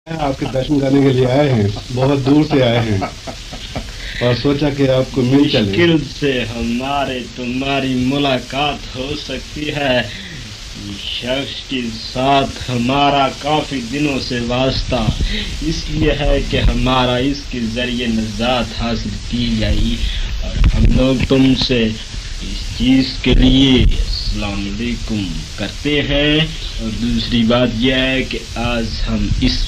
आपके दर्शन करने के लिए आए हैं, बहुत दूर से आए हैं और सोचा कि आपको मिल चले। मुश्किल से हमारे तुम्हारी मुलाकात हो सकती है। इस शख्स के साथ हमारा काफी दिनों से वास्ता इसलिए है कि हमारा इसके जरिए निजात हासिल की गई और हम लोग तुमसे इस चीज के लिए अस्सलाम वालेकुम करते हैं। और दूसरी बात यह है कि आज हम इस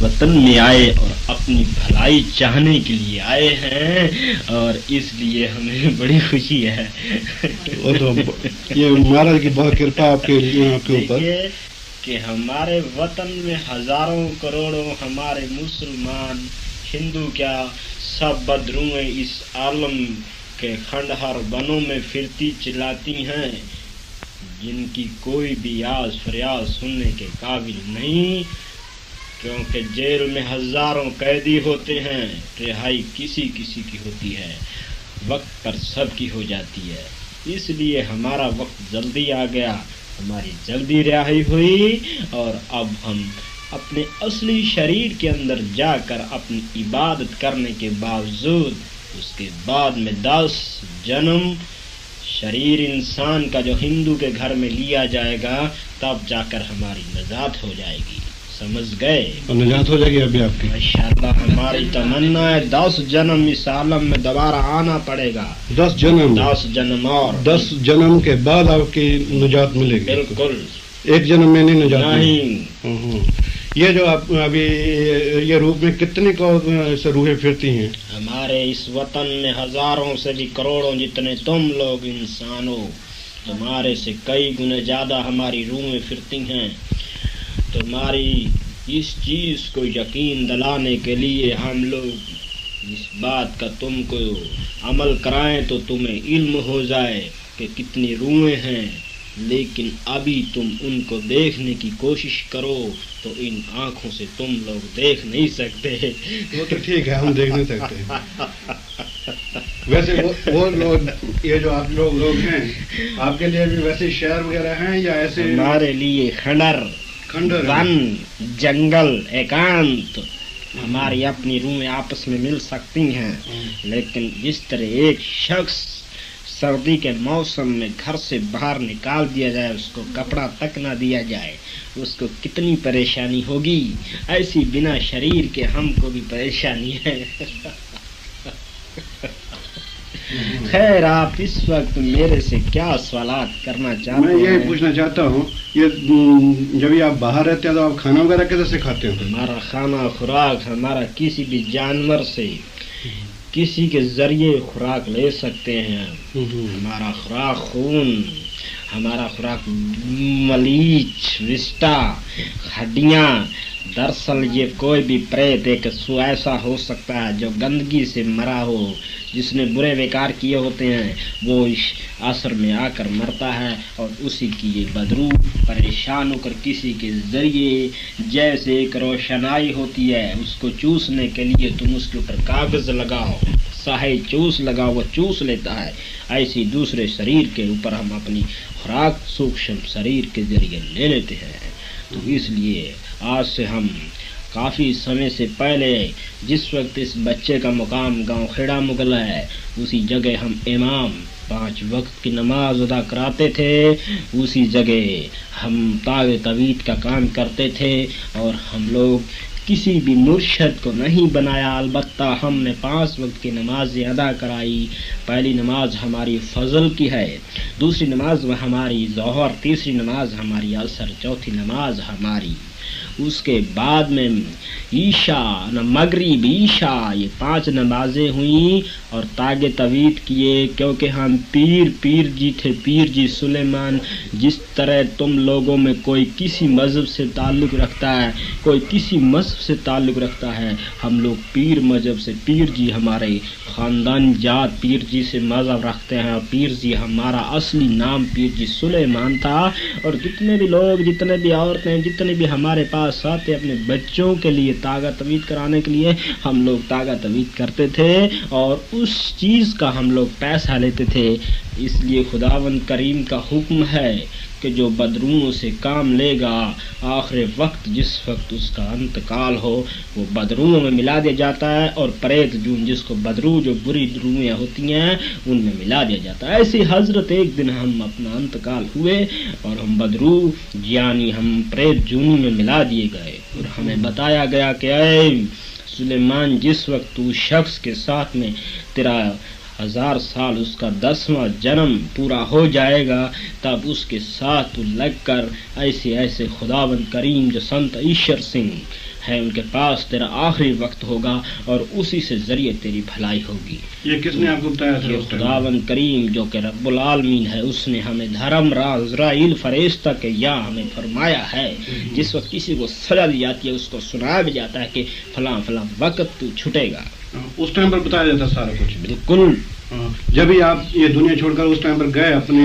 वतन में आए और अपनी भलाई चाहने के लिए आए हैं और इसलिए हमें बड़ी खुशी है। वो तो ये महाराज की बहुत कृपा आपके ऊपर कि हमारे वतन में हजारों करोड़ों हमारे मुसलमान हिंदू क्या सब बदरुएं इस आलम के खंडहर बनों में फिरती चिल्लाती हैं, जिनकी कोई भी आस फरियाद सुनने के काबिल नहीं, क्योंकि जेल में हजारों कैदी होते हैं, रिहाई किसी किसी की होती है, वक्त पर सबकी हो जाती है। इसलिए हमारा वक्त जल्दी आ गया, हमारी जल्दी रिहाई हुई और अब हम अपने असली शरीर के अंदर जाकर अपनी इबादत करने के बावजूद उसके बाद में 10 जन्म शरीर इंसान का जो हिंदू के घर में लिया जाएगा, तब जाकर हमारी निजात हो जाएगी। समझ गए? और निजात हो जाएगी अभी आपकी माशाअल्लाह। हमारी तमन्ना है 10 जन्म इस आलम में दोबारा आना पड़ेगा। 10 जन्म 10 जन्म और 10 जन्म के बाद आपकी निजात मिलेगी। बिल्कुल, एक जन्म में नहीं निजात नहीं। ये जो आप अभी ये रूप में कितनी को रूहें फिरती हैं? हमारे इस वतन में हजारों से भी करोड़ों जितने तुम लोग इंसान हो, तुम्हारे से कई गुने ज्यादा हमारी रूहें फिरती हैं। तुम्हारी इस चीज को यकीन दिलाने के लिए हम लोग इस बात का तुमको अमल कराएं तो तुम्हें इल्म हो जाए कि कितनी रूहें हैं, लेकिन अभी तुम उनको देखने की कोशिश करो तो इन आंखों से तुम लोग देख नहीं सकते। वो तो ठीक है, हम देख नहीं सकते। वैसे वो लोग, ये जो आप लोग हैं, आपके लिए भी वैसे शहर वगैरह हैं या ऐसे? हमारे लिए खंडर वन जंगल एकांत हमारी अपनी रूहें आपस में मिल सकती हैं, लेकिन जिस तरह एक शख्स सर्दी के मौसम में घर से बाहर निकाल दिया जाए, उसको कपड़ा तक ना दिया जाए, उसको कितनी परेशानी होगी, ऐसी बिना शरीर के हमको भी परेशानी है। खैर, आप इस वक्त मेरे से क्या सवालात करना चाहते हैं? मैं ये पूछना चाहता हूँ, ये जब भी आप बाहर रहते हैं तो आप खाना वगैरह कैसे से खाते हैं? हमारा खाना खुराक हमारा किसी भी जानवर से किसी के जरिए खुराक ले सकते हैं। हमारा खुराक खून, हमारा खुराक मलीच, विष्टा, हड्डियाँ। दरअसल ये कोई भी प्रेत एक ऐसा हो सकता है जो गंदगी से मरा हो, जिसने बुरे विकार किए होते हैं, वो इस असर में आकर मरता है और उसी की ये बदरू परेशान होकर किसी के जरिए जैसे एक रोशनाई होती है, उसको चूसने के लिए तुम उसके ऊपर कागज लगाओ, साहे चूस लगाओ, वो चूस लेता है। ऐसी दूसरे शरीर के ऊपर हम अपनी खुराक सूक्ष्म शरीर के जरिए ले लेते हैं। तो इसलिए आज से हम काफ़ी समय से पहले जिस वक्त इस बच्चे का मुकाम गांव खेड़ा मुगला है, उसी जगह हम इमाम 5 वक्त की नमाज अदा कराते थे, उसी जगह हम ताग तवीत का काम करते थे और हम लोग किसी भी मुर्शद को नहीं बनाया, अलबत्ता हमने 5 वक्त की नमाज अदा कराई। पहली नमाज हमारी फजल की है, दूसरी नमाज हमारी ज़ोहर, तीसरी नमाज हमारी असर, चौथी नमाज हमारी, उसके बाद में ईशा न मगरिब ईशा, ये 5 नमाजें हुई और तागे तवीत किए, क्योंकि हम पीर जी थे, पीर जी सुलेमान। जिस तरह तुम लोगों में कोई किसी मज़हब से ताल्लुक़ रखता है, कोई किसी मज़हब से ताल्लुक़ रखता है, हम लोग पीर मज़हब से, पीर जी हमारे ख़ानदान जात पीर जी से मज़हब रखते हैं और पीर जी हमारा असली नाम पीर जी सुलेमान था। और जितने भी लोग, जितने भी औरतें, जितने भी हमारे पास आते अपने बच्चों के लिए तागा तवीत कराने के लिए, हम लोग तागा तवीत करते थे और उस चीज़ का हम लोग पैसा लेते थे। इसलिए खुदावंद करीम का हुक्म है کہ جو بدروؤں سے کام لے گا آخر وقت جس وقت اس کا انتقال ہو وہ بدروؤں میں ملا دیا جاتا ہے، اور پریت جون جس کو بدرو جو بری روحیں ہوتی ہیں ان میں ملا دیا جاتا ہے. ایسی حضرت ایک دن ہم اپنا انتقال ہوئے اور ہم بدرو یعنی ہم پریت جونی میں ملا دیے گئے، اور ہمیں بتایا گیا کہ اے سلیمان جس وقت تو شخص کے ساتھ میں تیرا 1000 سال اس کا 10واں جنم پورا ہو جائے گا تب اس کے ساتھ تو لگ کر ایسے خداوند کریم جو سنت ایشور سنگھ ہے ان کے پاس تیرا آخری وقت ہوگا اور اسی سے ذریعے تیری بھلائی ہوگی. یہ کس نے آپ کو بتایا تھا؟ یہ خداوند کریم جو کہ رب العالمین ہے اس نے ہمیں دھرم راز عزرائیل فرشتہ کے یا ہمیں فرمایا ہے. جس وقت کسی کو سزا دی جاتی ہے اس کو سنایا بھی جاتا ہے کہ فلاں فلاں وقت تو چھٹے گا، اس ٹائم پر بتایا جاتا سارا کچھ. بالکل. جب ہی آپ یہ دنیا چھوڑ کر اس ٹائم پر گئے اپنی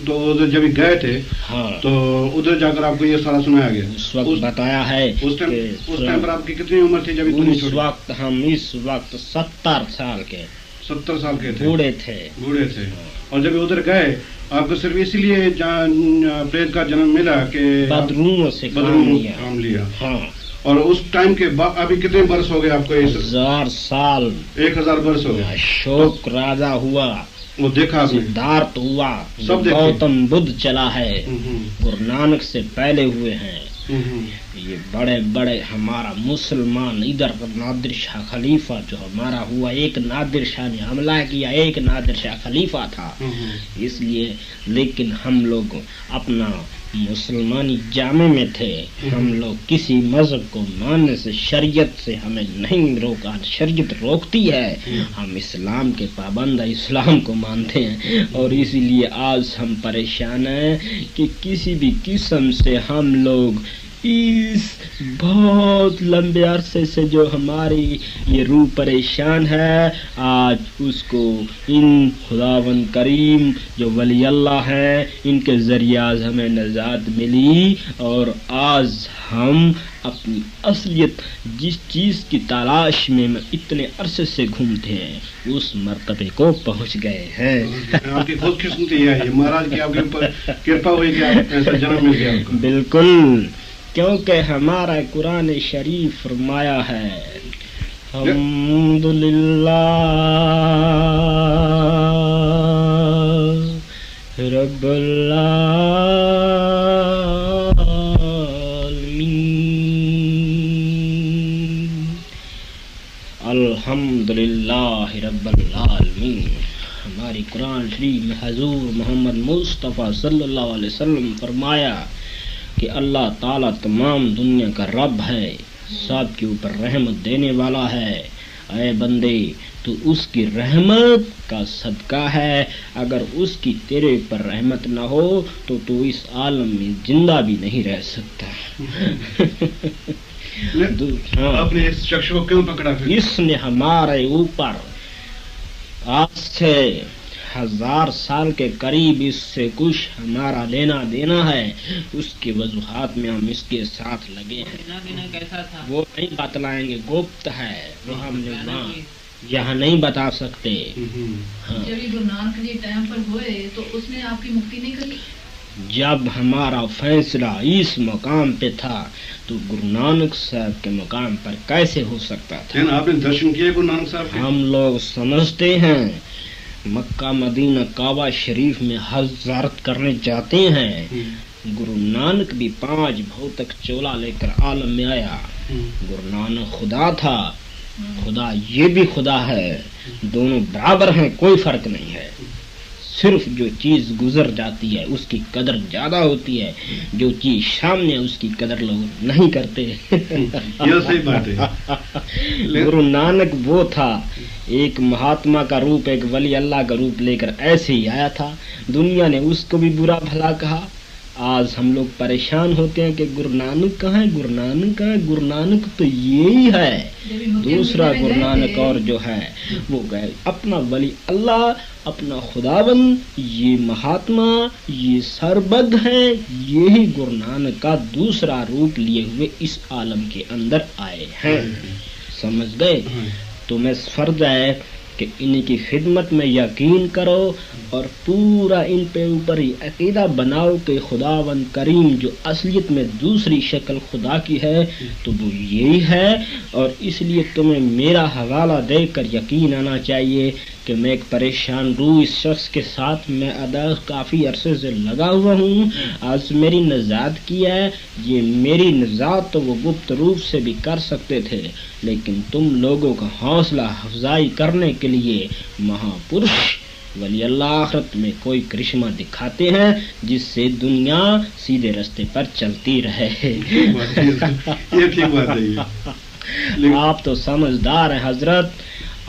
تو ادھر جب ہی گئے تھے تو ادھر جا کر آپ کو یہ سارا سنایا گیا. اس وقت بتایا ہے اس ٹائم پر آپ کی کتنی عمر تھی جب اس وقت ہم اس وقت 70 سال کے 70 سال کے تھے، بوڑھے تھے. اور جب ادھر گئے آپ کو صرف اسی لیے پریت کا جنم ملا کہ بدروؤں سے کام لیا. ہاں. اور اس ٹائم کے بعد ابھی کتنے برس ہو گئے آپ کو؟ 1000 سال. 1000 برس ہو گئے. اشوک راجا ہوا، وہ دیکھا سدھارتھ ہوا، سب گوتم بدھ چلا ہے، گرو نانک سے پہلے ہوئے ہیں. یہ بڑے بڑے ہمارا مسلمان ادھر نادر شاہ خلیفہ جو ہمارا ہوا، ایک نادر شاہ نے حملہ کیا، ایک نادر شاہ خلیفہ تھا. اس لیے لیکن ہم لوگ اپنا مسلمانی جامع میں تھے، ہم لوگ کسی مذہب کو ماننے سے شریعت سے ہمیں نہیں روکا، شریعت روکتی ہے. ہم اسلام کے پابند ہیں، اسلام کو مانتے ہیں، اور اسی لیے آج ہم پریشان ہیں کہ کسی بھی قسم سے ہم لوگ اس بہت لمبے عرصے سے جو ہماری یہ روح پریشان ہے آج اس کو ان خداوند کریم جو ولی اللہ ہیں ان کے ذریعے آج ہمیں نجات ملی، اور آج ہم اپنی اصلیت جس چیز کی تلاش میں اتنے عرصے سے گھومتے ہیں اس مرتبے کو پہنچ گئے ہیں. آپ کی خوش قسمتی ہے یہ مہاراج کی آپ کے اوپر کرپا ہوئی کہ آپ ایسا جنم مل گیا. بالکل، کیونکہ ہمارا قرآن شریف فرمایا ہے الحمدللہ رب العالمین، الحمدللہ رب العالمین. ہماری قرآن شریف میں حضور محمد مصطفیٰ صلی اللہ علیہ وسلم فرمایا کہ اللہ تعالیٰ تمام دنیا کا رب ہے، سب کے اوپر رحمت دینے والا ہے. اے بندے تو اس کی رحمت کا صدقہ ہے، اگر اس کی تیرے اوپر رحمت نہ ہو تو تو اس عالم میں زندہ بھی نہیں رہ سکتا. آپ نے اس شخص کو کیوں پکڑا؟ اس نے ہمارے اوپر آج سے 1000 سال کے قریب اس سے کچھ ہمارا لینا دینا ہے، اس کی وضاحت میں ہم اس کے ساتھ لگے ہیں. وہ نہیں بتلائیں گے، گپت ہے، وہ ہم یہاں نہیں بتا سکتے. جب یہ گرو نانک جی ٹائم پر ہوئے تو اس نے آپ کی مکتی نہیں کری؟ جب ہمارا فیصلہ اس مقام پہ تھا تو گرو نانک صاحب کے مقام پر کیسے ہو سکتا تھا؟ آپ نے درشن کیے گرو نانک صاحب کے؟ ہم لوگ سمجھتے ہیں مکہ مدینہ کعبہ شریف میں حج زیارت کرنے جاتے ہیں. گرو نانک بھی 5 بھوتک چولا لے کر عالم میں آیا. گرو نانک خدا تھا، خدا یہ بھی خدا ہے، دونوں برابر ہیں، کوئی فرق نہیں ہے. صرف جو چیز گزر جاتی ہے اس کی قدر زیادہ ہوتی ہے، جو چیز سامنے اس کی قدر لوگ نہیں کرتے. یہ صحیح بات ہے. گرو نانک وہ تھا، ایک مہاتما کا روپ، ایک ولی اللہ کا روپ لے کر ایسے ہی آیا تھا. دنیا نے اس کو بھی برا بھلا کہا. آج ہم لوگ پریشان ہوتے ہیں کہ گرو نانک کہاں ہے، گرو نانک کہاں ہے. گرو نانک تو یہی ہے، دوسرا گرو نانک اور جو ہے وہ گئے. اپنا ولی اللہ، اپنا خداوند، یہ مہاتما، یہ سربد ہے، یہی گرو نانک کا دوسرا روپ لیے ہوئے اس عالم کے اندر آئے ہیں. سمجھ گئے؟ تو میں فرض ہے کہ ان کی خدمت میں یقین کرو اور پورا ان پہ اوپر ہی عقیدہ بناؤ کہ خداوند کریم جو اصلیت میں دوسری شکل خدا کی ہے تو وہ یہی ہے، اور اس لیے تمہیں میرا حوالہ دے کر یقین آنا چاہیے کہ میں ایک پریشان روح اس شخص کے ساتھ میں کافی عرصے سے لگا ہوا ہوں، آج میری نجات کی ہے۔ یہ میری نجات تو وہ گپت روپ سے بھی کر سکتے تھے، لیکن تم لوگوں کا حوصلہ افزائی کرنے کے لیے مہاپرش ولی اللہ آخرت میں کوئی کرشمہ دکھاتے ہیں جس سے دنیا سیدھے راستے پر چلتی رہے۔ یہ ٹھیک بات ہے۔ آپ تو سمجھدار ہیں حضرت،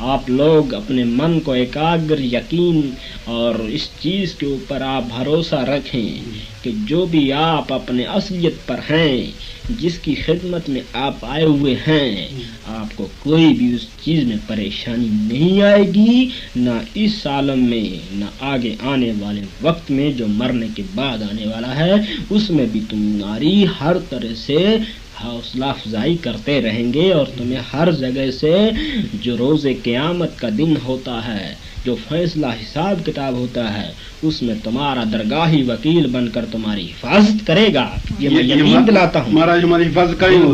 آپ لوگ اپنے من کو ایکاگر یقین اور اس چیز کے اوپر آپ بھروسہ رکھیں کہ جو بھی آپ اپنے اصلیت پر ہیں، جس کی خدمت میں آپ آئے ہوئے ہیں، آپ کو کوئی بھی اس چیز میں پریشانی نہیں آئے گی، نہ اس عالم میں نہ آگے آنے والے وقت میں جو مرنے کے بعد آنے والا ہے، اس میں بھی تمہاری ہر طرح سے حوصلہ افزائی کرتے رہیں گے، اور تمہیں ہر جگہ سے جو روز قیامت کا دن ہوتا ہے، جو فیصلہ حساب کتاب ہوتا ہے، اس میں تمہارا درگاہی وکیل بن کر تمہاری حفاظت کرے گا، یہ میں یقین دلاتا ہوں۔ مہاراج ہماری حفاظت کریں گے،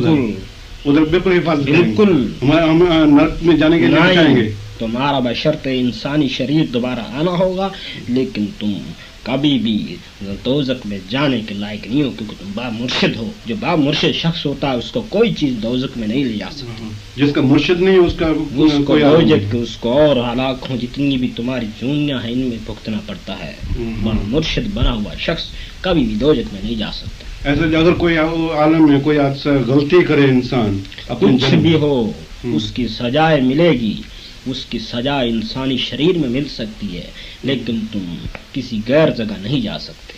ادھر بالکل حفاظت کریں گے، بالکل ہم نرک میں جانے کے لیے نہیں چاہیں گے۔ تمہارا بشرط انسانی شریر دوبارہ آنا ہوگا، لیکن تم کبھی بھی دوزخ میں جانے کے لائق نہیں ہو، کیونکہ تم با مرشد ہو۔ جو با مرشد شخص ہوتا ہے اس کو کوئی چیز دوزخ میں نہیں لے جا سکتی۔ جس کا مرشد نہیں اس کا کوئی دوزخ اس کو اور ہلاک ہو، جتنی بھی تمہاری جونیاں ہیں ان میں بھگتنا پڑتا ہے۔ با مرشد بنا ہوا شخص کبھی بھی دوزخ میں نہیں جا سکتا۔ ایسے اگر کوئی عالم میں کوئی غلطی کرے انسان، کچھ بھی ہو، اس کی سزائے ملے گی، اس کی سزا انسانی شریر میں مل سکتی ہے، لیکن تم کسی غیر جگہ نہیں جا سکتے۔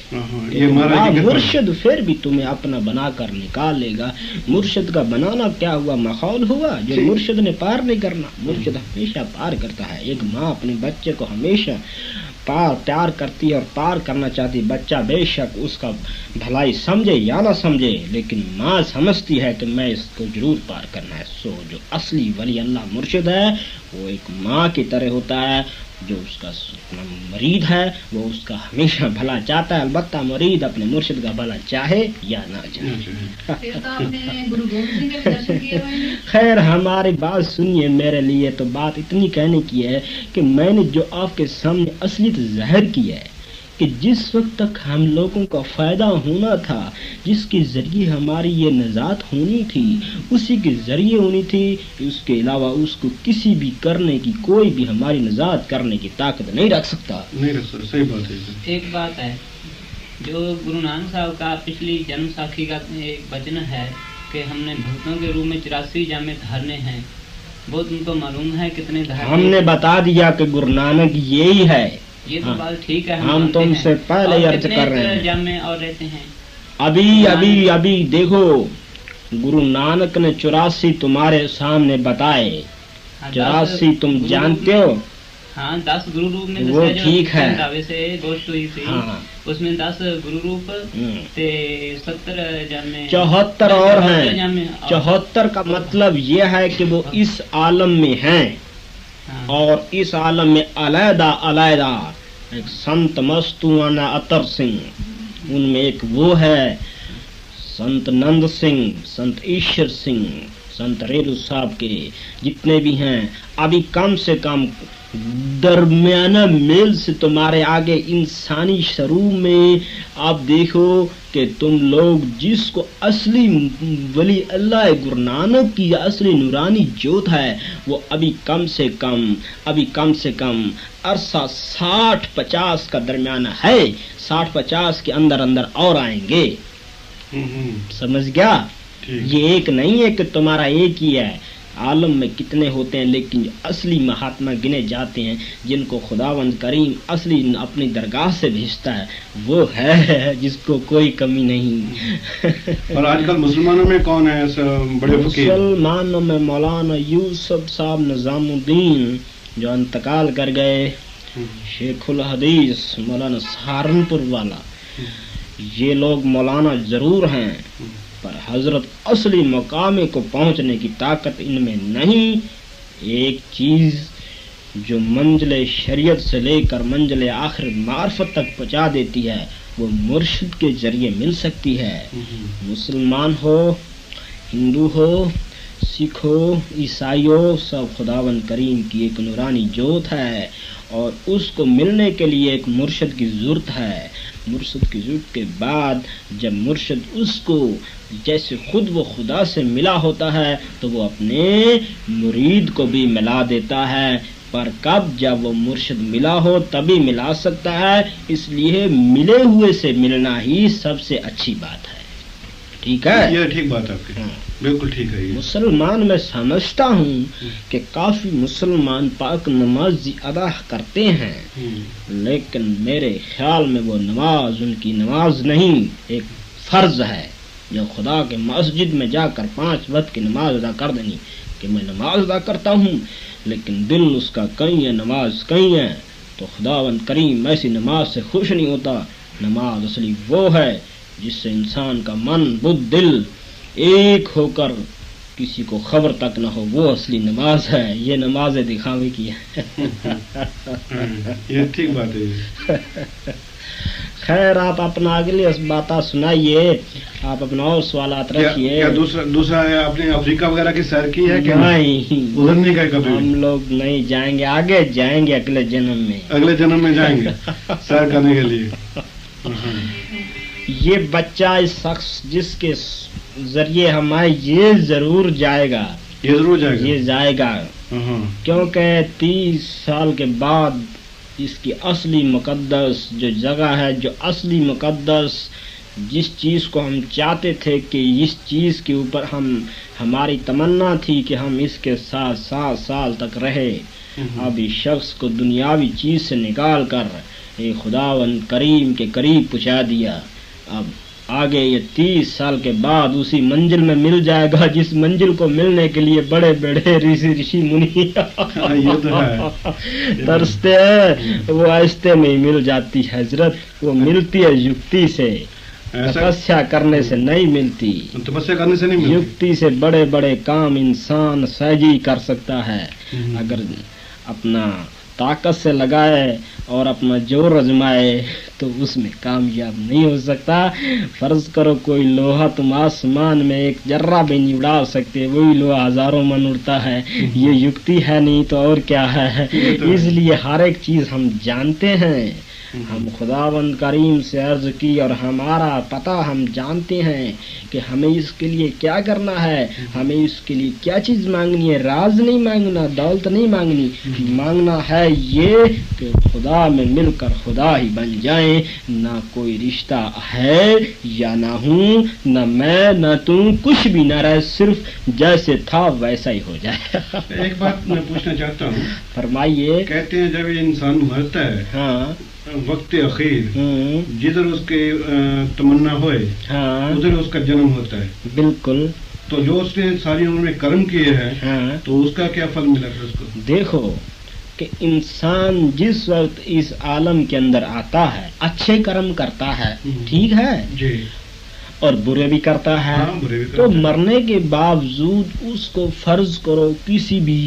مرشد پھر بھی تمہیں اپنا بنا کر نکال لے گا۔ مرشد کا بنانا کیا ہوا؟ ماحول ہوا جو مرشد نے پار نہیں کرنا۔ مرشد ہمیشہ پار کرتا ہے۔ ایک ماں اپنے بچے کو ہمیشہ پیار کرتی ہے اور پار کرنا چاہتی، بچہ بے شک اس کا بھلائی سمجھے یا نہ سمجھے، لیکن ماں سمجھتی ہے کہ میں اس کو ضرور پار کرنا ہے۔ سو جو اصلی ولی اللہ مرشد ہے وہ ایک ماں کی طرح ہوتا ہے، جو اس کا مرید ہے وہ اس کا ہمیشہ بھلا چاہتا ہے، البتہ مرید اپنے مرشد کا بھلا چاہے یا نہ چاہے۔ خیر ہماری بات سنیے، میرے لیے تو بات اتنی کہنے کی ہے کہ میں نے جو آپ کے سامنے اصلیت ظاہر کی ہے کہ جس وقت تک ہم لوگوں کا فائدہ ہونا تھا، جس کے ذریعے ہماری یہ نجات ہونی تھی، اسی کے ذریعے ہونی تھی، اس کے علاوہ اس کو کسی بھی کرنے کی، کوئی بھی ہماری نجات کرنے کی طاقت نہیں رکھ سکتا۔ نہیں رکھ سکتا، صحیح بات ہے۔ ایک بات ہے جو گرو نانک صاحب کا پچھلی جنم ساکھی کا ایک وچن ہے کہ ہم نے بھگتوں کے روح میں 84 جامع دھارنے ہیں، بہت ان کو معلوم ہے کتنے دھارنے۔ ہم نے بتا دیا کہ گرو نانک یہی ہے، یہ تو بات ٹھیک ہے، ہم تم سے پہلے عرض کر رہے ہیں۔ جامع اور رہتے ہیں ابھی دیکھو، گرو نانک نے 84 تمہارے سامنے بتائے، 84 تم جانتے ہو؟ ہاں 10 گرو روپ میں وہ ٹھیک ہے، ویسے گوشت ہوئی تھی اس میں 10 گرو روپ تے 70 جامع 74 اور ہیں۔ 74 کا مطلب یہ ہے کہ وہ اس عالم میں ہیں، اور اس عالم میں علیحدہ ایک سنت مستوانہ اتر سنگھ، ان میں ایک وہ ہے سنت نند سنگھ، سنت ایشور سنگھ، سنت ریرو صاحب کے جتنے بھی ہیں، ابھی کم سے کم درمیانہ میل سے تمہارے آگے انسانی شروع میں آپ دیکھو کہ تم لوگ جس کو اصلی ولی اللہ گرو نانک کی اصلی نورانی جوت ہے، وہ ابھی کم سے کم عرصہ 60-50 کا درمیانہ ہے، 60-50 کے اندر اور آئیں گے۔ سمجھ گیا؟ یہ ایک نہیں ہے کہ تمہارا ایک ہی ہے، عالم میں کتنے ہوتے ہیں، لیکن جو اصلی مہاتما گنے جاتے ہیں، جن کو خداوند کریم اصلی اپنی درگاہ سے بھیجتا ہے، وہ ہے جس کو کوئی کمی نہیں۔ اور آج کل مسلمانوں میں کون ہے ایسا بڑے فقیر؟ مسلمانوں میں مولانا یوسف صاحب نظام الدین جو انتقال کر گئے، شیخ الحدیث مولانا سہارنپور والا، یہ لوگ مولانا ضرور ہیں، پر حضرت اصلی مقام کو پہنچنے کی طاقت ان میں نہیں۔ ایک چیز جو منزل شریعت سے لے کر منزل آخر معرفت تک پہنچا دیتی ہے وہ مرشد کے ذریعے مل سکتی ہے. مسلمان ہو، ہندو ہو، سکھ ہو، عیسائی ہو، سب خداوند کریم کی ایک نورانی جوت ہے اور اس کو ملنے کے لیے ایک مرشد کی ضرورت ہے. مرشد کی ضرورت کے بعد جب مرشد اس کو جیسے خود وہ خدا سے ملا ہوتا ہے تو وہ اپنے مرید کو بھی ملا دیتا ہے. پر کب؟ جب وہ مرشد ملا ہو تبھی ملا سکتا ہے. اس لیے ملے ہوئے سے ملنا ہی سب سے اچھی بات ہے. ٹھیک ہے، یہ ٹھیک بات ہے آپ کی، بالکل ٹھیک ہے. مسلمان میں سمجھتا ہوں کہ کافی مسلمان پاک نماز ادا کرتے ہیں، لیکن میرے خیال میں وہ نماز ان کی نماز نہیں، ایک فرض ہے جو خدا کے مسجد میں جا کر 5 وقت کی نماز ادا کر دینی کہ میں نماز ادا کرتا ہوں لیکن دل اس کا کہیں ہے، نماز کہیں ہے. تو خداوند کریم ایسی نماز سے خوش نہیں ہوتا. نماز اصلی وہ ہے جس سے انسان کا من بدھ دل ایک ہو کر کسی کو خبر تک نہ ہو، وہ اصلی نماز ہے. یہ نماز دکھاوے کی ہے. یہ ٹھیک بات ہے. خیر آپ اپنا اگلی بات سنائیے، آپ اپنا اور سوالات رکھیے. دوسرا ہے، آپ نے افریقہ وغیرہ کی سیر کی ہے کہ نہیں؟ ادھر نہیں گئے کبھی؟ ہم لوگ نہیں جائیں گے، آگے جائیں گے اگلے جنم میں. اگلے جنم میں جائیں گے سیر کرنے کے لیے. یہ بچہ اس شخص جس کے ذریعے ہم آئے یہ ضرور جائے گا، یہ ضرور جائے گا، یہ جائے گا، کیونکہ 30 سال کے بعد اس کی اصلی مقدس جو جگہ ہے، جو اصلی مقدس جس چیز کو ہم چاہتے تھے کہ اس چیز کے اوپر ہماری تمنا تھی کہ ہم اس کے ساتھ 7 سال تک رہے، اب اس شخص کو دنیاوی چیز سے نکال کر خداوند کریم کے قریب پہنچا دیا. اب آگے یہ 30 سال کے بعد اسی منزل میں مل جائے گا جس منزل کو ملنے کے لیے بڑے بڑے رشی منی ترستے ہیں، وہ آہستہ میں ہی مل جاتی ہے حضرت. وہ ملتی ہے یکتی سے، تپسیا کرنے سے نہیں ملتی. تپسیا کرنے سے نہیں ملتی. یکتی سے بڑے بڑے کام انسان سہجی کر سکتا ہے. اگر اپنا طاقت سے لگائے اور اپنا جور آزمائے تو اس میں کامیاب نہیں ہو سکتا. فرض کرو کوئی لوہا تم آسمان میں ایک ذرہ بھی نہیں اڑا سکتے، وہی لوہا ہزاروں من اڑتا ہے. یہ یکتی ہے نہیں تو اور کیا ہے. اس لیے ہر ایک چیز ہم جانتے ہیں. ہم خداوند کریم سے عرض کی اور ہمارا پتہ ہم جانتے ہیں کہ ہمیں اس کے لیے کیا کرنا ہے، ہمیں اس کے لیے کیا چیز مانگنی ہے. راز نہیں مانگنا، دولت نہیں مانگنی، مانگنا ہے یہ کہ خدا میں مل کر خدا ہی بن جائیں. نہ کوئی رشتہ ہے یا نہ ہوں، نہ میں نہ تم، کچھ بھی نہ رہے، صرف جیسے تھا ویسا ہی ہو جائے. ایک بات میں پوچھنا چاہتا ہوں. فرمائیے. کہتے ہیں جب انسان مرتا ہے ہاں وقت اخیر جدھر اس کی تمنا ہوئے ادھر اس کا جنم ہوتا ہے. بالکل. تو جو اس نے ساری عمر میں کرم کیے ہیں تو اس کا کیا پھل ملا پھر اس کو؟ دیکھو کہ انسان جس وقت اس عالم کے اندر آتا ہے اچھے کرم کرتا ہے، ٹھیک ہے جی، اور برے بھی کرتا ہے، تو مرنے کے باوجود اس کو فرض کرو کسی بھی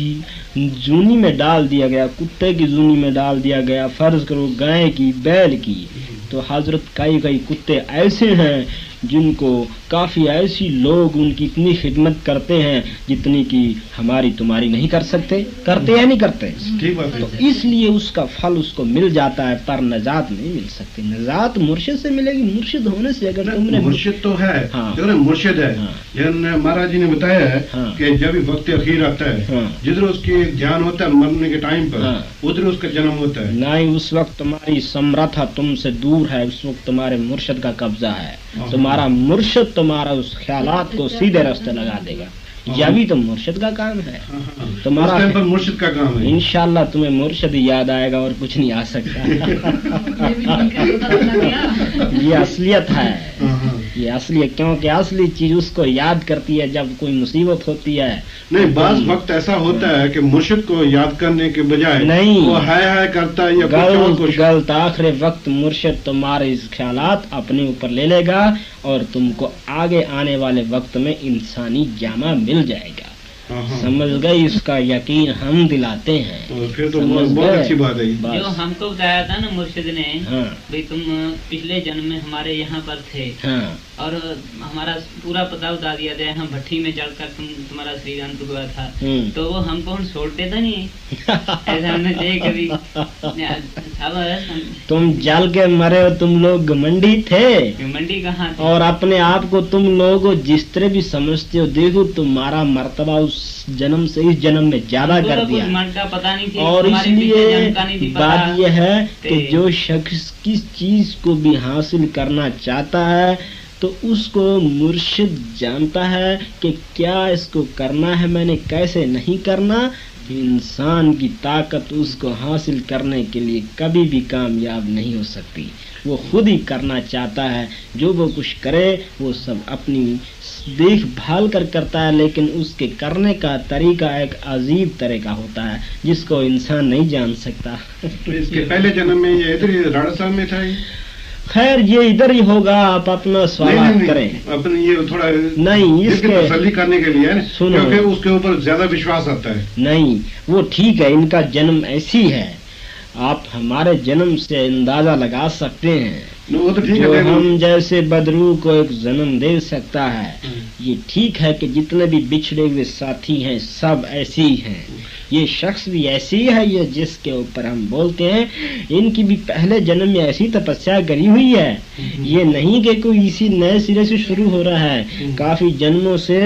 زونی میں ڈال دیا گیا، کتے کی زونی میں ڈال دیا گیا، فرض کرو گائے کی، بیل کی، تو حضرت کئی کتے ایسے ہیں جن کو کافی ایسی لوگ ان کی اتنی خدمت کرتے ہیں جتنی کی ہماری تمہاری نہیں کر سکتے. کرتے یا نہیں کرتے؟ تو اس لیے اس کا پھل اس کو مل جاتا ہے، پر نجات نہیں مل سکتی. نجات مرشد سے ملے گی. مرشد ہونے سے اگر تم نے مرشد تو ہے، مرشد ہے. مہاراج جی نے بتایا ہے کہ جب وقت اخیر آتا ہے جدھر اس کی دھیان ہوتا ہے مرنے کے ٹائم پر ادھر اس کا جنم ہوتا ہے. نہیں، اس وقت تمہاری سمرتھا تم سے دور ہے، اس وقت تمہارے مرشد کا قبضہ ہے. تمہارا مرشد تمہارا اس خیالات کو سیدھے راستے لگا دے گا. یہ بھی تو مرشد کا کام ہے. تمہارا مرشد کا کام ہے. انشاءاللہ تمہیں مرشد یاد آئے گا اور کچھ نہیں آ سکتا. یہ اصلیت ہے، یہ اصلیت، کیونکہ اصلی چیز اس کو یاد کرتی ہے جب کوئی مصیبت ہوتی ہے. نہیں، بعض وقت ایسا ہوتا ہے کہ مرشد کو یاد کرنے کے بجائے نہیں وہ ہے کرتا ہے. غلط. آخر وقت مرشد تمہارے اس خیالات اپنے اوپر لے لے گا اور تم کو آگے آنے والے وقت میں انسانی جامہ مل جائے گا. समझ गई, उसका यकीन हम दिलाते हैं। तो फिर तो बहुत अच्छी बात है। जो हमको बताया था ना मुर्शिद ने, हाँ भाई तुम पिछले जन्म में हमारे यहाँ पर थे, हाँ और हमारा पूरा पता बता दिया था, हम भट्टी में जलकर तुम्हारा शरीर अंत हुआ था, तो वो हमको छोड़ते तो नहीं ऐसा हमने देख कभी। तुम जल के मरे हो, तुम लोग घमंडी थे। मंडी कहाँ थे? और अपने आप को तुम लोग जिस तरह भी समझते हो, देखो तुम्हारा मर्तबा उस जन्म से इस जन्म में ज्यादा कर दिया। मन का पता नहीं थी, और हमारे इसलिए पिछले जन्म का नहीं थी पता। बात यह है कि जो शख्स किस चीज को भी हासिल करना चाहता है तो उसको मुर्शिद जानता है कि क्या इसको करना है, मैंने कैसे नहीं करना। इंसान की ताकत उसको हासिल करने के लिए कभी भी कामयाब नहीं हो सकती, वो खुद ही करना चाहता है। जो वो कुछ करे वो सब अपनी देखभाल कर करता है, लेकिन उसके करने का तरीका एक अजीब तरह का होता है जिसको इंसान नहीं जान सकता। तो इसके पहले जन्म में ये इधर ही राजस्थान में था। खैर ये इधर ही होगा, आप अपना सवाल करें। अपने ये थोड़ा नहीं, इसके तसल्ली करने के लिए सुनो, क्योंकि उसके ऊपर ज्यादा विश्वास आता है। नहीं वो ठीक है, इनका जन्म ऐसी है, आप हमारे जन्म से अंदाजा लगा सकते हैं। वो तो ठीक जो है, हम जैसे बदरू को एक जन्म दे सकता है, ये ठीक है कि जितने भी बिछड़े हुए साथी हैं सब ऐसे ही हैं, ये शख्स भी ऐसी है, ये जिसके ऊपर हम बोलते हैं इनकी भी पहले जन्म में ऐसी तपस्या करी हुई है। ये नहीं कि कोई इसी नए सिरे से शुरू हो रहा है, काफी जन्मों से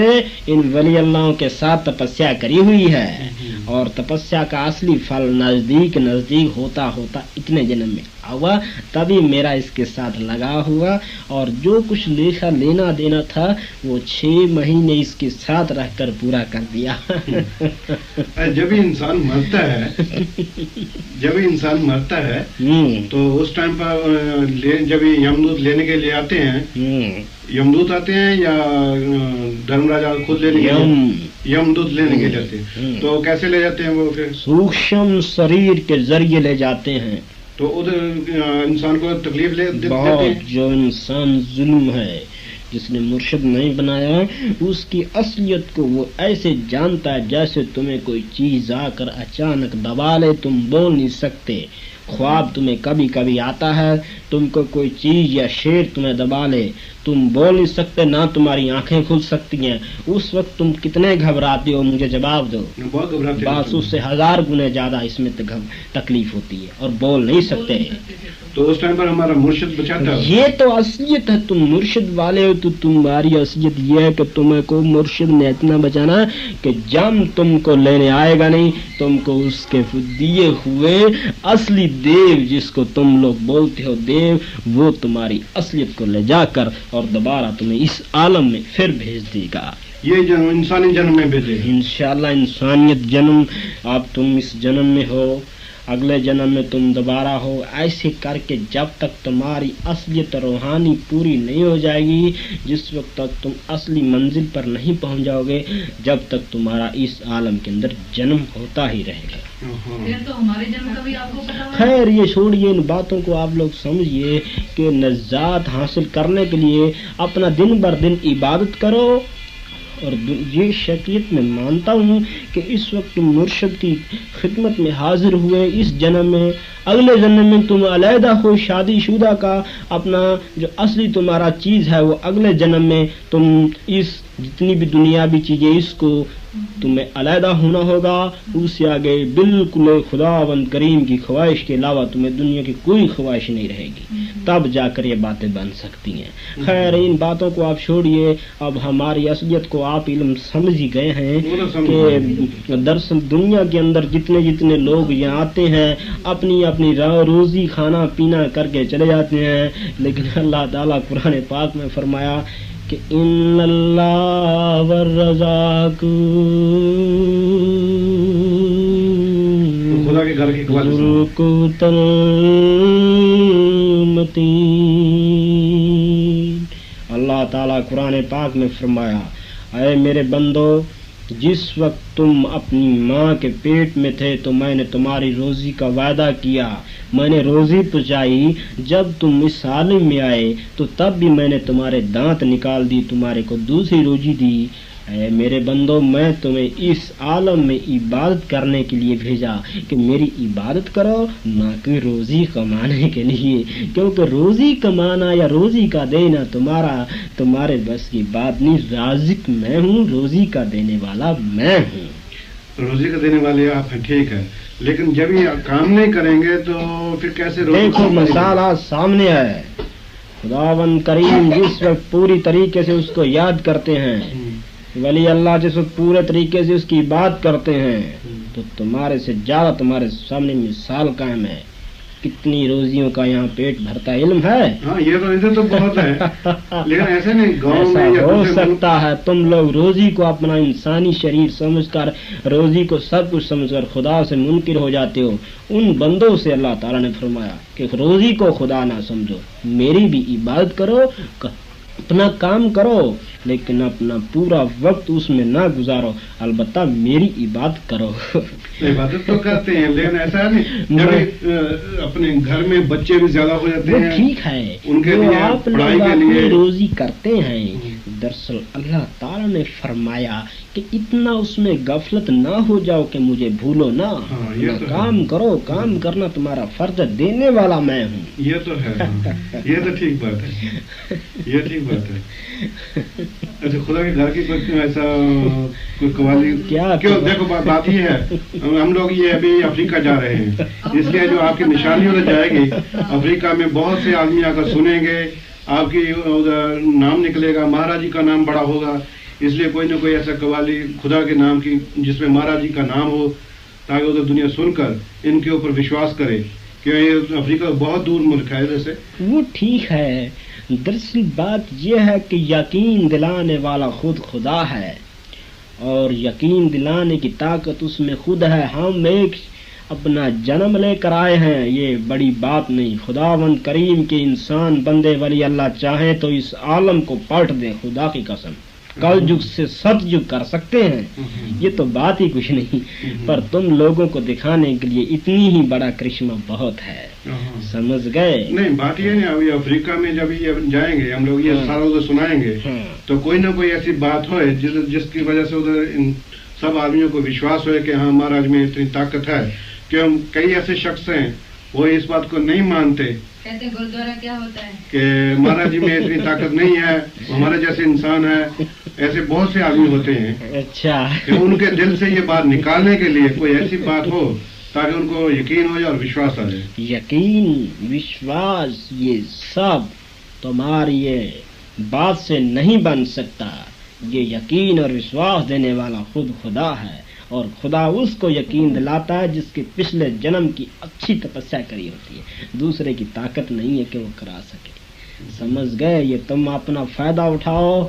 इन वली अल्लाहों के साथ तपस्या करी हुई है, और तपस्या का असली फल नजदीक नजदीक होता होता इतने जन्म में हुआ, तभी मेरा इसके साथ लगा हुआ, और जो कुछ लेखा लेना देना था वो 6 महीने इसके साथ रहकर पूरा कर दिया। जब इंसान मरता है तो उस टाइम पर जब यमदूत लेने के लिए आते हैं, यमदूत आते हैं या धर्मराजा खुद लेने के लिए? यमदूत लेने के लिए आते हैं। तो कैसे ले जाते हैं वो? फिर सूक्ष्म शरीर के जरिए ले जाते हैं। तो उधर इंसान को तकलीफ देते हैं। जो इंसान जुल्म है, जिसने मुर्शिद नहीं बनाया, उसकी असलियत को वो ऐसे जानता है जैसे तुम्हें कोई चीज आकर अचानक दबा ले, तुम बोल नहीं सकते। ख्वाब तुम्हें कभी कभी आता है, तुमको कोई चीज या शेर तुम्हें दबा ले, तुम बोल नहीं सकते, ना तुम्हारी आंखें खुल सकती हैं। उस वक्त तुम कितने घबराते हो, मुझे जवाब दो। बहुत घबराते। बस उससे 1000 गुने ज्यादा इसमें तकलीफ होती है और बोल नहीं सकते। तो उस टाइम पर हमारा मुर्शिद बचाता है। ये तो असलियत है, तुम मुर्शिद वाले हो तो तुम्हारी असलियत ये है कि तुम्हें को मुर्शिद ने इतना बचाना है कि जब तुमको लेने आएगा नहीं, तुमको उसके दिए हुए असली देव, जिसको तुम लोग बोलते हो देव, वो तुम्हारी असलियत को ले जाकर और दोबारा तुम्हें इस आलम में फिर भेज देगा। ये जन्म इंसानी जन्म में भेजेगा इंशाल्लाह। इंसानियत जन्म, अब तुम इस जन्म में हो, अगले जन्म में तुम दोबारा हो, ऐसे करके जब तक तुम्हारी असलियत रूहानी पूरी नहीं हो जाएगी, जिस वक्त तक तुम असली मंजिल पर नहीं पहुंच जाओगे, जब तक तुम्हारा इस आलम के अंदर जन्म होता ही रहेगा। फिर तो हमारे जन्म का भी आपको पता है। खैर ये छोड़िए, इन बातों को आप लोग समझिए कि नजात हासिल करने के लिए अपना दिन बर दिन इबादत करो। और ये शकीयत में मानता हूँ कि इस वक्त तुम मुर्शिद की खिदमत में हाजिर हुए, इस जन्म में, अगले जन्म में तुम अलहदा कोई शादीशुदा का अपना जो असली तुम्हारा चीज़ है वो अगले जन्म में तुम इस जितनी भी दुनियावी चीज़ें इसको तुम्हें अलहदा होना होगा, उससे आगे बिल्कुल खुदावंद करीम की ख्वाहिश के अलावा तुम्हें दुनिया की कोई ख्वाहिश नहीं रहेगी, तब जाकर ये बातें बन सकती हैं। खैर इन बातों को आप छोड़िए, अब हमारी असलियत को आप इल्म समझ ही गए हैं कि दरअसल दुनिया के अंदर जितने जितने लोग यहाँ आते हैं अपनी अपनी रोजी खाना पीना करके चले जाते हैं, लेकिन अल्लाह ताला कुरान पाक में फरमाया कि इन्नल्लाह वर्रज़ाक़, खुदा के घर की ज़ुल्कुव्वतिल मतीन। अल्लाह ताला कुरान पाक में फरमाया, ऐ मेरे बंदो, जिस वक्त तुम अपनी माँ के पेट में थे तो मैंने तुम्हारी रोजी का वादा किया, मैंने रोजी पहुँचाई। जब तुम इस आलम में आए तो तब भी मैंने तुम्हारे दांत निकाल दी, तुम्हारे को दूसरी रोजी दी। اے میرے بندو میں تمہیں اس عالم میں عبادت کرنے کے لیے بھیجا کہ میری عبادت کرو، نہ کہ روزی کمانے کے لیے، کیونکہ روزی کمانا یا روزی کا دینا تمہارے بس کی بات نہیں۔ رازق میں ہوں، روزی کا دینے والا میں ہوں۔ روزی کا دینے والے آپ ہیں، ٹھیک ہے، لیکن جب یہ کام نہیں کریں گے تو پھر کیسے روزی؟ دیکھو مثال آج سامنے ہے، خداوند کریم جس وقت پوری طریقے سے اس کو یاد کرتے ہیں، ولی اللہ جس وقت پورے طریقے سے اس کی بات کرتے ہیں، تو تمہارے سے زیادہ تمہارے سامنے مثال قائم ہے۔ کتنی روزیوں کا یہاں پیٹ بھرتا علم ہے؟ ہاں یہ تو ادھر تو بہت ہے، لیکن ایسے نہیں گاؤں میں ایسا ہو سکتا ہے تم لوگ روزی کو اپنا انسانی شریر سمجھ کر، روزی کو سب کچھ سمجھ کر خدا سے منکر ہو جاتے ہو۔ ان بندوں سے اللہ تعالیٰ نے فرمایا کہ روزی کو خدا نہ سمجھو، میری بھی عبادت کرو، اپنا کام کرو، لیکن اپنا پورا وقت اس میں نہ گزارو، البتہ میری عبادت کرو۔ عبادت تو کرتے ہیں، لیکن ایسا نہیں جب اپنے گھر میں بچے بھی زیادہ ہو جاتے ہیں، ٹھیک ہے، ان کے لیے آپ لوگ پڑھائی کے اپنی لیے روزی کرتے ہیں، دراصل اللہ تعالیٰ نے فرمایا کہ اتنا اس میں غفلت نہ ہو جاؤ کہ مجھے بھولو نہ، کام کرو، کام کرنا تمہارا فرض، دینے والا میں ہوں۔ یہ تو ہے، یہ تو ٹھیک بات ہے، یہ ٹھیک بات ہے۔ اچھا خدا کے گھر کی کوئی ایسا کوئی قوالی کیا؟ دیکھو بات یہ ہے، ہم لوگ یہ ابھی افریقہ جا رہے ہیں، اس لیے جو آپ کی نشانی ہو جائے گی، افریقہ میں بہت سے آدمی آ کر سنیں گے، آپ کی نام نکلے گا، مہاراج جی کا نام بڑا ہوگا، اس لیے کوئی نہ کوئی ایسا قوالی خدا کے نام کی جس میں مہاراج جی کا نام ہو، تاکہ ادھر دنیا سن کر ان کے اوپر وشواس کرے، کہ یہ افریقہ بہت دور ملک ہے جیسے۔ وہ ٹھیک ہے، دراصل بات یہ ہے کہ یقین دلانے والا خود خدا ہے، اور یقین دلانے کی طاقت اس میں خود ہے۔ ہم ایک اپنا جنم لے کر آئے ہیں، یہ بڑی بات نہیں۔ خداوند کریم کے انسان بندے ولی اللہ چاہیں تو اس عالم کو پلٹ دیں، خدا کی قسم، کل جگ سے ست جگ کر سکتے ہیں، یہ تو بات ہی کچھ نہیں، پر تم لوگوں کو دکھانے کے لیے اتنی ہی بڑا کرشمہ بہت ہے، سمجھ گئے؟ نہیں بات یہ نہیں، ابھی افریقہ میں جب یہ جائیں گے ہم لوگ، یہ سارا ادھر سنائیں گے، تو کوئی نہ کوئی ایسی بات ہوئے جس کی وجہ سے ادھر ان سب آدمیوں کو وشواس ہوئے کہ ہاں مہاراج میں اتنی طاقت ہے، کہ ہم کئی ایسے شخص ہیں وہ اس بات کو نہیں مانتے، کہتے گردوارا کیا ہوتا ہے کہ مہاراج جی میں اتنی طاقت نہیں ہے، ہمارے جیسے انسان ہے، ایسے بہت سے آدمی ہوتے ہیں، اچھا، کہ ان کے دل سے یہ بات نکالنے کے لیے کوئی ایسی بات ہو تاکہ ان کو یقین ہو جائے اور وشواس آ جائے۔ یقین، وشواس، یہ سب تمہاری یہ بات سے نہیں بن سکتا۔ یہ یقین اور وشواس دینے والا خود خدا ہے، اور خدا اس کو یقین دلاتا ہے جس کے پچھلے جنم کی اچھی تپسیا کری ہوتی ہے، دوسرے کی طاقت نہیں ہے کہ وہ کرا سکے، سمجھ گئے؟ یہ تم اپنا فائدہ اٹھاؤ،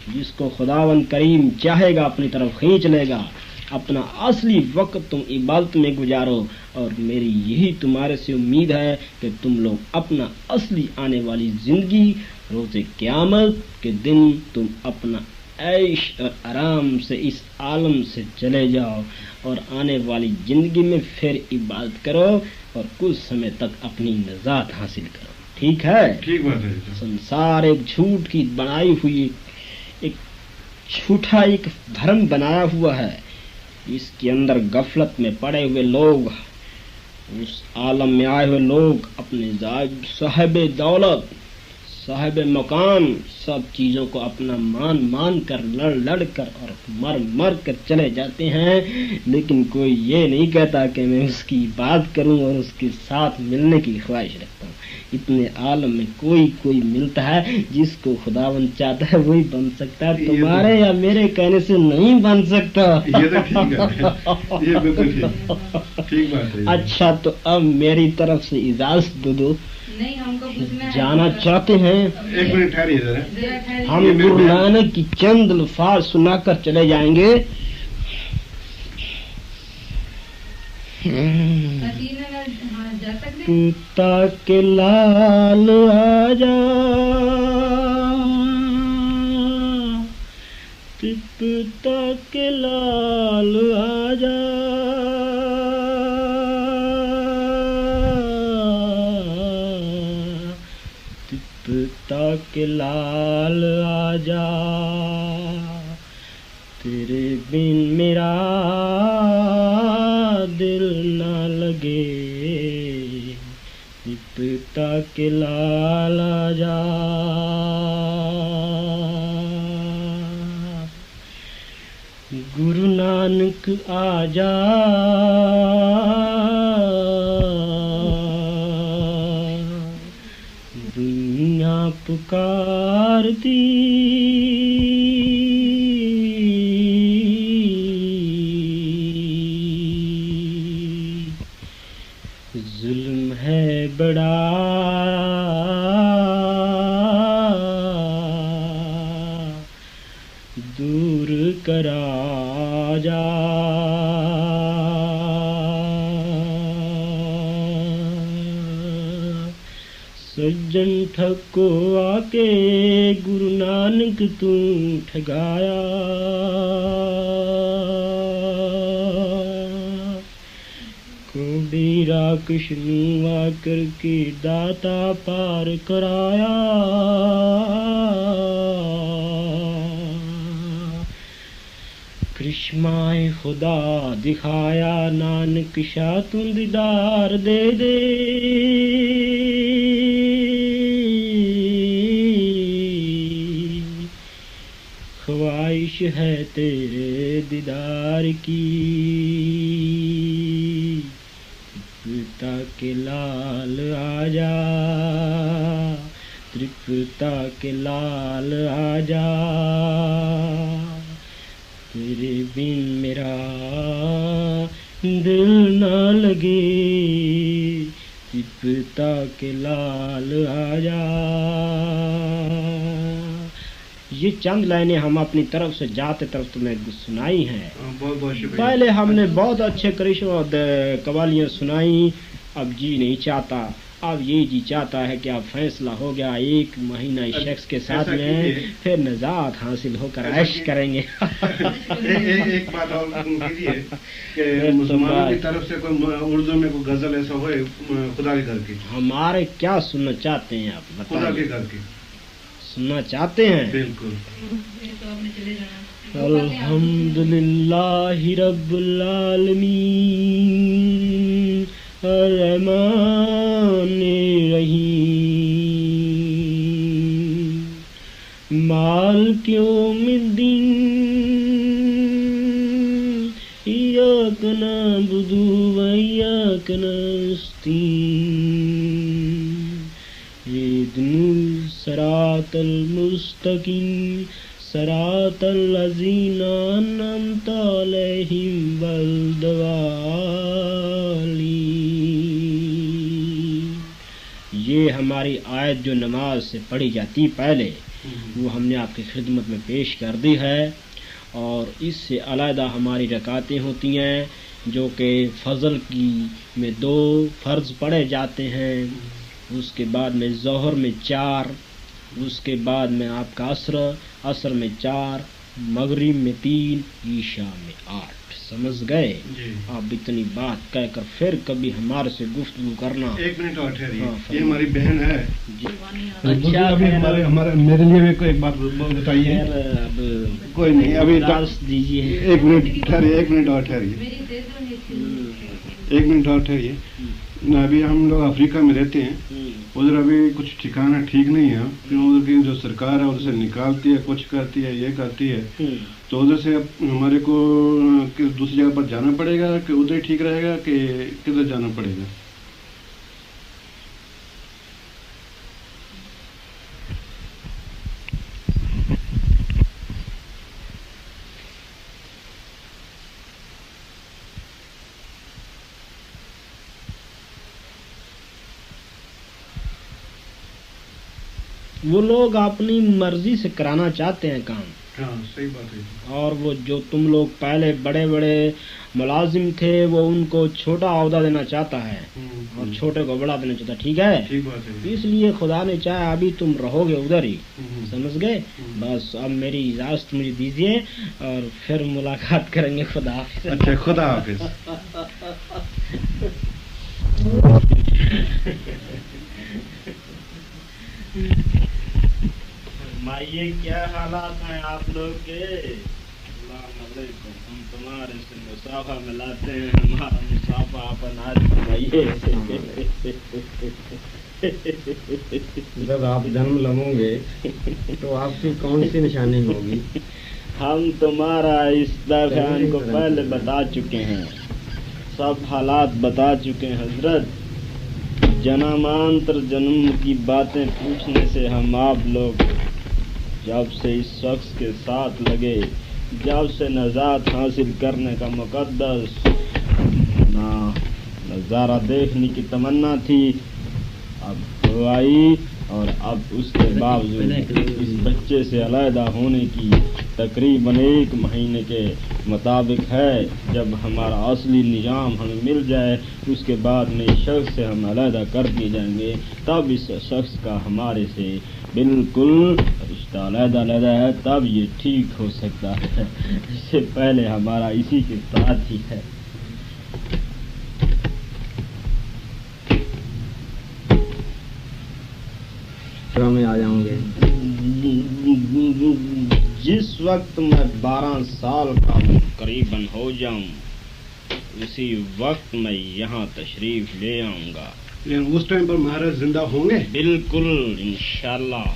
جس کو خداوند کریم چاہے گا اپنی طرف کھینچ لے گا، اپنا اصلی وقت تم عبادت میں گزارو، اور میری یہی تمہارے سے امید ہے کہ تم لوگ اپنا اصلی آنے والی زندگی روز قیامت کے دن تم اپنا عیش اور آرام سے اس عالم سے چلے جاؤ، اور آنے والی زندگی میں پھر عبادت کرو، اور کچھ سمے تک اپنی نجات حاصل کرو، ٹھیک ہے؟ ٹھیک بات ہے۔ سنسار ایک جھوٹ کی بنائی ہوئی ایک جھوٹا ایک دھرم بنایا ہوا ہے، اس کے اندر غفلت میں پڑے ہوئے لوگ، اس عالم میں آئے ہوئے لوگ اپنے صاحب دولت، صاحب مقام، سب چیزوں کو اپنا مان کر لڑ کر اور مر کر چلے جاتے ہیں، لیکن کوئی یہ نہیں کہتا کہ میں اس کی بات کروں اور اس کے ساتھ ملنے کی خواہش رکھتا ہوں۔ اتنے عالم میں کوئی ملتا ہے، جس کو خداوند چاہتا ہے وہی بن سکتا ہے، تمہارے یا میرے کہنے سے نہیں بن سکتا۔ یہ تو ٹھیک ہے، یہ بالکل ٹھیک بات ہے۔ اچھا تو اب میری طرف سے اجازت دو، نہیں ہم کو پوچھنا ہے، جانا چاہتے ہیں؟ ایک منٹ ٹھہریے ذرا، ہم گرو نانک کی چند الفاظ سنا کر چلے جائیں گے۔ پتا کے لال آجا، پتا کے لال آجا، پتا کے لال آجا، بن میرا دل نہ لگے پتا کے لال آجا گرو نانک آجا دنیا پکارتی ظلم ہے بڑا دور کرا جا سجن ٹھکو آ کے گرو نانک تم ٹھگایا کوڑی راکش نو آ کر کے داتا پار کرایا کرشمائے خدا دکھایا نانک شاہ تم دیدار دے دے خواہش ہے تیرے دیدار کی پتا کے لال آجا ترپتا کے لال آجا تیرے بن میرا دل نہ لگے پتا کے لال آجا. یہ چند لائنیں ہم اپنی طرف سے جاتے طرف تمہیں سنائی ہیں. بہت بہت شکریہ. پہلے ہم نے بہت اچھے کرشم اور قوالیاں سنائیں. اب جی نہیں چاہتا، اب یہ جی چاہتا ہے کہ اب فیصلہ ہو گیا، 1 مہینہ اس شخص کے ساتھ میں پھر نجات حاصل ہو کر عیش کریں گے. ایک بات اور کیجیے کہ مسلمانوں کی طرف سے کوئی اردو میں کوئی غزل ایسا ہوئے خدا کے گھر کی. ہمارے کیا سننا چاہتے ہیں آپ بتائیں؟ خدا کے گھر کی سننا چاہتے ہیں؟ بالکل. الحمدللہ رب العالمین الرحمن الرحیم مالک یوم الدین ایاک نعبد و ایاک نستعین اهدنا الصراط المستقیم صراط الذین انعمت علیہم غیر الضالین. یہ ہماری آیت جو نماز سے پڑھی جاتی پہلے وہ ہم نے آپ کی خدمت میں پیش کر دی ہے. اور اس سے علیحدہ ہماری رکعتیں ہوتی ہیں جو کہ فضل کی میں 2 فرض پڑھے جاتے ہیں. اس کے بعد میں ظہر میں 4، اس کے بعد میں آپ کا عصر میں 4، مغرب میں 3، عشاء میں 8. سمجھ گئے؟ آپ اتنی بات کہہ کر پھر کبھی ہمارے سے گفتگو کرنا. 1 منٹ اور ٹھہریے. یہ ہماری بہن ہے. اچھا میرے لیے بھی ایک بات بتائیے. کوئی نہیں ابھی دیجیے. 1 منٹ ٹھہریے. 1 منٹ اور ٹھہریے. 1 منٹ اور ٹھہریے. ابھی ہم لوگ افریقہ میں رہتے ہیں. ادھر ابھی کچھ ٹھکانا ٹھیک نہیں ہے. پھر ادھر کی جو سرکار ہے ادھر سے نکالتی ہے، کچھ کرتی ہے، یہ کرتی ہے. تو ادھر سے ہمارے کو دوسری جگہ پر جانا پڑے گا کہ ادھر ٹھیک رہے گا کہ کدھر جانا پڑے گا؟ وہ لوگ اپنی مرضی سے کرانا چاہتے ہیں کام. ہاں صحیح بات ہے. اور وہ جو تم لوگ پہلے بڑے بڑے ملازم تھے وہ ان کو چھوٹا عہدہ دینا چاہتا ہے اور چھوٹے کو بڑا دینا چاہتا ہے. ٹھیک ہے؟ اس لیے خدا نے چاہا ابھی تم رہو گے ادھر ہی. سمجھ گئے؟ بس اب میری اجازت مجھے دیجیے اور پھر ملاقات کریں گے. خدا حافظ. اچھا خدا حافظ. فرمائیے کیا حالات ہیں آپ لوگ کے؟ السلام علیکم. हमारे से मुसाफा मिलाते हैं, हमारा मुसाफा अपन आज बनाइए। जब आप जन्म लमोगे तो आपकी कौन सी निशानी होगी? हम तुम्हारा इस बयान को पहले बता चुके हैं, सब हालात बता चुके हैं हजरत। जन्मांतर जन्म की बातें पूछने से हम आप लोग जब से इस शख्स के साथ लगे, जब से नजात हासिल करने का मुकद्दस नज़ारा देखने की तमन्ना थी, अब तो आई, और अब उसके बावजूद इस बच्चे से अलहदा होने की तकरीबन 1 महीने के मुताबिक है। जब हमारा असली निज़ाम हमें मिल जाए, उसके बाद में इस शख्स से हम अलहदा कर दिए जाएंगे, तब इस शख्स का हमारे से बिल्कुल रिश्ता अलहदा है, तब ये ठीक हो सकता है। इससे पहले हमारा इसी के साथ ही है। में आ जाऊंगे। जिस वक्त मैं 12 साल का करीबन हो जाऊं, उसी वक्त मैं यहाँ तशरीफ ले आऊंगा। लेकिन उस टाइम पर महाराज जिंदा होंगे? बिल्कुल, इंशाल्लाह।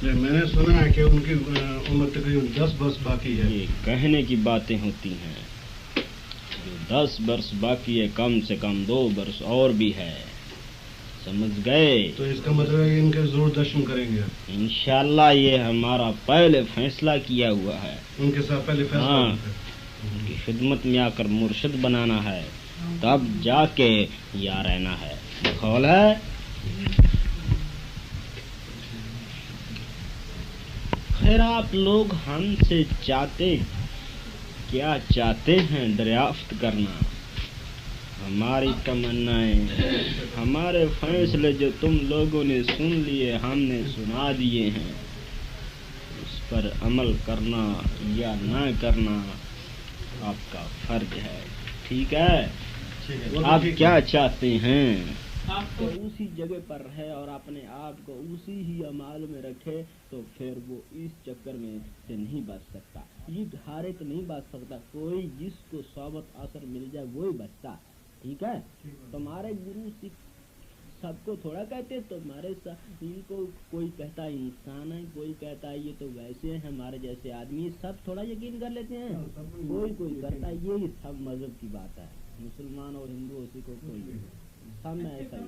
मैंने सुना है कि उनकी उम्र तकरीबन 10 वर्ष बाकी है। ये कहने की बातें होती हैं, जो 10 वर्ष बाकी है, कम से कम 2 वर्ष और भी है, समझ गए? तो इसका मतलब है इनके जरूर दर्शन करेंगे इंशाल्लाह। ये हमारा पहले फैसला किया हुआ है, उनके साथ पहले फैसला। हाँ, उनकी खिदमत में आकर मुर्शिद बनाना है, तब जाके यहाँ रहना है। खोल है। खैर, आप लोग हमसे क्या चाहते हैं दरियाफ्त करना। हमारी तमन्नाएं, हमारे फैसले जो तुम लोगों ने सुन लिए, हमने सुना दिए हैं, उस पर अमल करना या ना करना आपका फर्ज है। ठीक है? आप क्या चाहते हैं? आपको उसी जगह पर रहे और अपने आप को उसी ही अमाल में रखे, तो फिर वो इस चक्कर में से नहीं बच सकता। ये हर एक नहीं बच सकता, कोई जिसको सोबत असर मिल जाए वही बचता। ठीक है? तुम्हारे गुरु सिख सबको थोड़ा कहते, तुम्हारे इनको कोई कहता है इंसान है, कोई कहता है ये तो वैसे हैं हमारे जैसे आदमी, सब थोड़ा यकीन कर लेते हैं, कोई करता है। ये सब मजहब की बात है, मुसलमान और हिंदू उसी को कोई सब में ऐसा ही।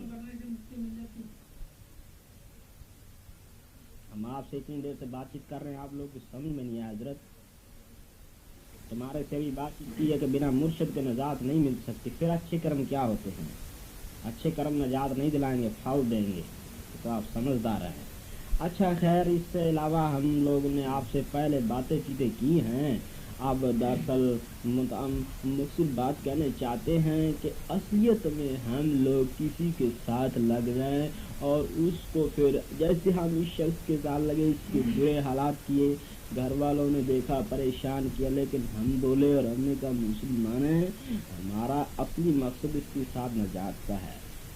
हम आपसे इतनी देर से बातचीत कर रहे हैं, आप लोग को समझ में नहीं आया हजरत। तुम्हारे से भी बातचीत की है कि बिना मुर्शिद के नजात नहीं मिल सकती। फिर अच्छे कर्म क्या होते हैं? अच्छे कर्म नजात नहीं दिलाएंगे, फाल देंगे, तो आप समझदार हैं। अच्छा, खैर, इससे अलावा हम लोगों ने आपसे पहले बातें की हैं। अब दरअसल मुख्तलिफ बात कहना चाहते हैं कि असलियत में हम लोग किसी के साथ लग जाएं और उसको फिर जैसे हम इस शख्स के साथ लगे, इसके बुरे हालात किए, घर वालों ने देखा, परेशान किया, लेकिन हम बोले और हमने कहा मुसलमान हैं, हमारा असली मकसद इसके साथ नजात का है।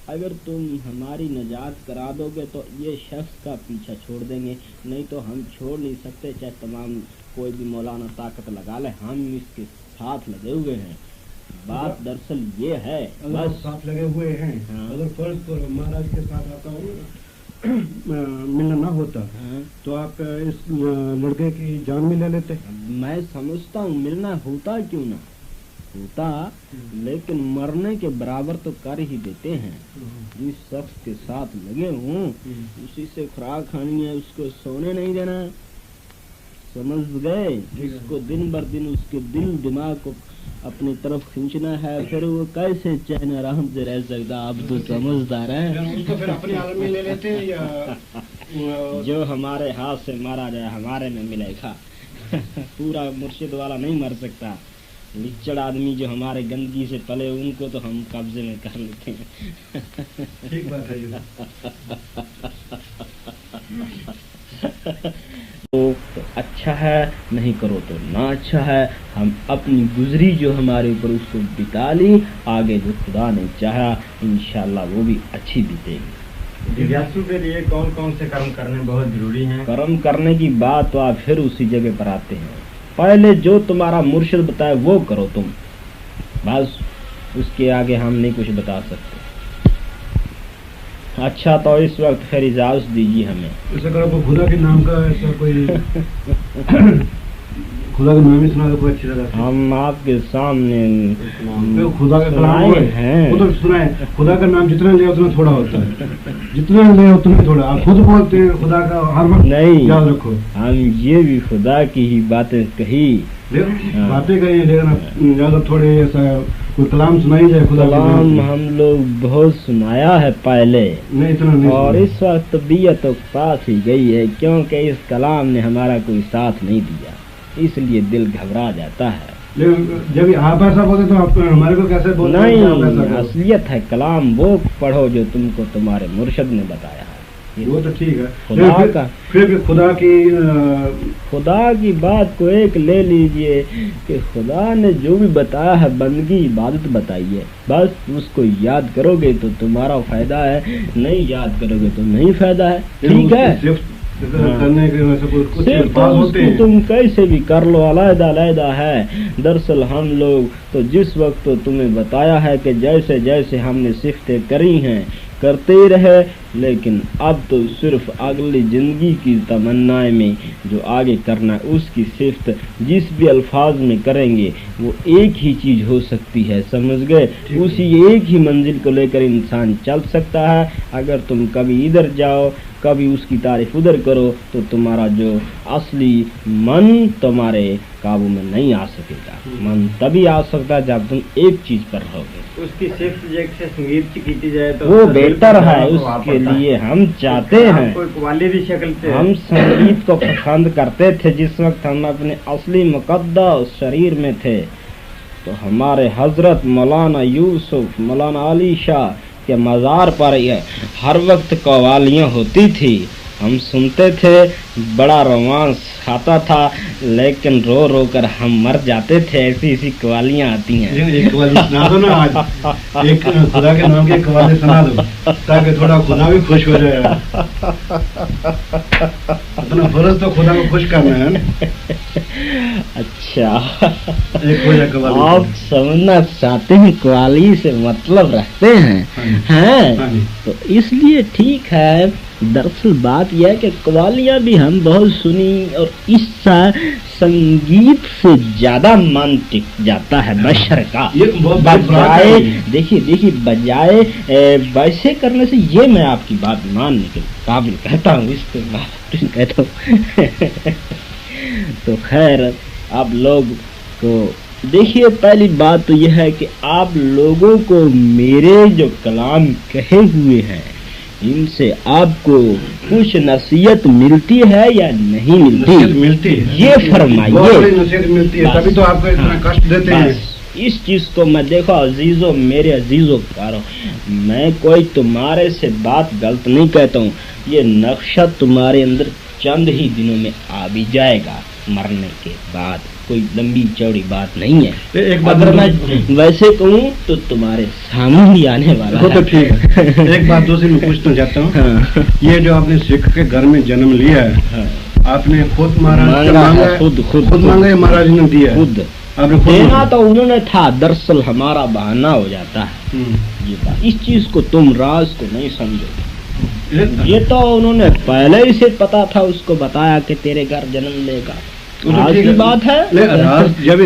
अगर तुम हमारी नजात करा दोगे तो ये शख्स का पीछा छोड़ देंगे, नहीं तो हम छोड़ नहीं सकते, चाहे तमाम कोई भी मौलाना ताकत लगा ले, हम इसके साथ लगे हुए हैं। बात दरअसल ये है, बस साथ लगे हुए हैं। हाँ। अगर फर्ज करो महाराज के साथ आता हूँ मिलना ना होता, हाँ, तो आप इस लड़के की जान भी ले लेते। मैं समझता हूँ मिलना होता क्यों ना होता, लेकिन मरने के बराबर तो कर ही देते हैं। जिस शख्स के साथ लगे हों उसी से खुराक खानी है, उसको सोने नहीं देना, समझ गए? जिसको दिन बर दिन उसके दिल दिमाग को अपनी तरफ खींचना है, फिर वो कैसे चैन आराम से रह सकता? आप तो समझदार हैं। उसको फिर अपने आलम में ले लेते हैं या जो हमारे हाथ से मारा जाए हमारे में मिलेगा। पूरा मुर्शिद वाला नहीं मर सकता। लिच्चड़ आदमी जो हमारे गंदगी से पले, उनको तो हम कब्जे में कर लेते हैं। ठीक बात है। तो अच्छा है, नहीं करो तो ना अच्छा है। हम अपनी गुजरी जो हमारे ऊपर उसको बिता ली, आगे जो खुदा ने चाहा इंशाल्लाह वो भी अच्छी बीतेगी। जिज्ञासु के लिए कौन कौन से कर्म करने बहुत जरूरी हैं? कर्म करने की बात तो आप फिर उसी जगह पर आते हैं। पहले जो तुम्हारा मुर्शिद बताए वो करो तुम, बस उसके आगे हम नहीं कुछ बता सकते। अच्छा तो इस वक्त फिर इजाजत दीजिए हमें। ऐसा करो कोई खुदा के नाम का ऐसा कोई खुदा का नाम ही सुना दो कोई अच्छी जगह से। हम आपके सामने तो खुदा का नाम हैं, वो तो सुनाए। खुदा का नाम जितना ले उतना थोड़ा होता है, जितना ले उतना थोड़ा। आप खुद बोलते हैं खुदा का हर वक्त नहीं, याद रखो। हम ये भी खुदा की ही बातें कही, बातें कही, लेकिन ज्यादा थोड़े ऐसा कोई कलाम सुनाई जाए खुदा का कलाम नाम। हम लोग बहुत सुनाया है पहले, नहीं इतना नहीं और सुनाया। इस वक्त तबीयत तो पास ही गई है, क्योंकि इस कलाम ने हमारा कोई साथ नहीं दिया, इसलिए दिल घबरा जाता है। लेकिन जब आप ऐसा बोलते तो आप हमारे को कैसे बोलते हैं कि आप ऐसा नहीं, करो? असलियत है कलाम वो पढ़ो जो तुमको तुम्हारे मुर्शिद ने बताया है। वो तो ठीक है, खुदा लेकिन का फिर भी खुदा की खुदा की बात को एक ले लीजिए कि खुदा ने जो भी बताया है बंदगी इबादत बताई है, बस उसको याद करोगे तो तुम्हारा फायदा है, नहीं याद करोगे तो नहीं फायदा है। ठीक है, सिर्फ करने के वैसे कुछ सिर्फ अल्फाज तो होते उसको हैं। तुम कैसे भी कर लो, अलग अलग है। दरअसल हम लोग तो जिस वक्त तो तुम्हें बताया है कि जैसे जैसे हमने सिफतें करी हैं करते ही रहे, लेकिन अब तो सिर्फ अगली जिंदगी की तमन्नाएं में जो आगे करना है उसकी सिफत जिस भी अल्फाज में करेंगे वो एक ही चीज हो सकती है, समझ गए? उसी एक ही मंजिल को लेकर इंसान चल सकता है। अगर तुम कभी इधर जाओ कभी उसकी तारीफ उधर करो तो तुम्हारा जो असली मन तुम्हारे काबू में नहीं आ सकेगा। मन तभी आ सकता है जब तुम एक चीज पर रहोगे। उसकी सिर्फ जैसे संगीत की जाए तो वो बेहतर है, उसके लिए हम चाहते हैं, वाली भी शक्ल से हम संगीत को पसंद करते थे जिस वक्त हम अपने असली मुकद्दस शरीर में थे। तो हमारे हजरत मौलाना यूसुफ, मौलाना अली शाह के मज़ार पर हर वक्त कव्वालियाँ होती थी, हम सुनते थे, बड़ा रोमांस आता था, लेकिन रो रो कर हम मर जाते थे, ऐसी ऐसी कव्वालियाँ आती हैं। एक कव्वाली सुना दो ना आज, एक खुदा के नाम की कव्वाली सुना दो ताकि थोड़ा खुदा भी खुश हो जाए। अपना फर्ज तो खुदा को खुश करना है ना। अच्छा, एक हो जाए कव्वाली। आप समझना चाहते हैं कव्वाली से मतलब रखते हैं, हैं? तो इसलिए ठीक है। दरअसल बात यह है कि कव्वालियाँ भी हम बहुत सुनी, और इस संगीत से ज्यादा मन टिक जाता है बशर का। बजाए देखिए बजाए वैसे करने से, ये मैं आपकी बात मानने के काबिल कहता हूँ, इसको कहता हूँ। तो खैर आप लोग को देखिए, पहली बात तो यह है कि आप लोगों को मेरे जो कलाम कहे हुए हैं इनसे आपको कुछ नसीहत मिलती है या नहीं मिलती? मिलती है, ये फरमाइए। नसीहत मिलती है, तभी तो आपको इतना कष्ट देते हैं। इस चीज को मैं देखो अजीजों, मेरे अजीजों कारों, मैं कोई तुम्हारे से बात गलत नहीं कहता हूँ। ये नक्शा तुम्हारे अंदर चंद ही दिनों में आ भी जाएगा, मरने के बाद, कोई लंबी चौड़ी बात नहीं है। एक बात अगर मैं वैसे कहूँ तो तुम्हारे सामने ही आने वाला वो है। तो ठीक है। एक बात दूसरी मैं पूछना चाहता हूँ, हाँ। ये जो आपने सिख के घर में जन्म लिया है, हाँ। आपने खुद महाराज मांगा है, खुद मांगा या महाराज ने दिया है? खुद आपने खुद देना मांगा? तो उन्होंने था, दरअसल हमारा बहाना हो जाता है। ये बात, इस चीज को तुम राज को नहीं समझो। ये तो उन्होंने पहले ही से पता था, उसको बताया कि तेरे घर जन्म लेगा। राज की बात है। राज जब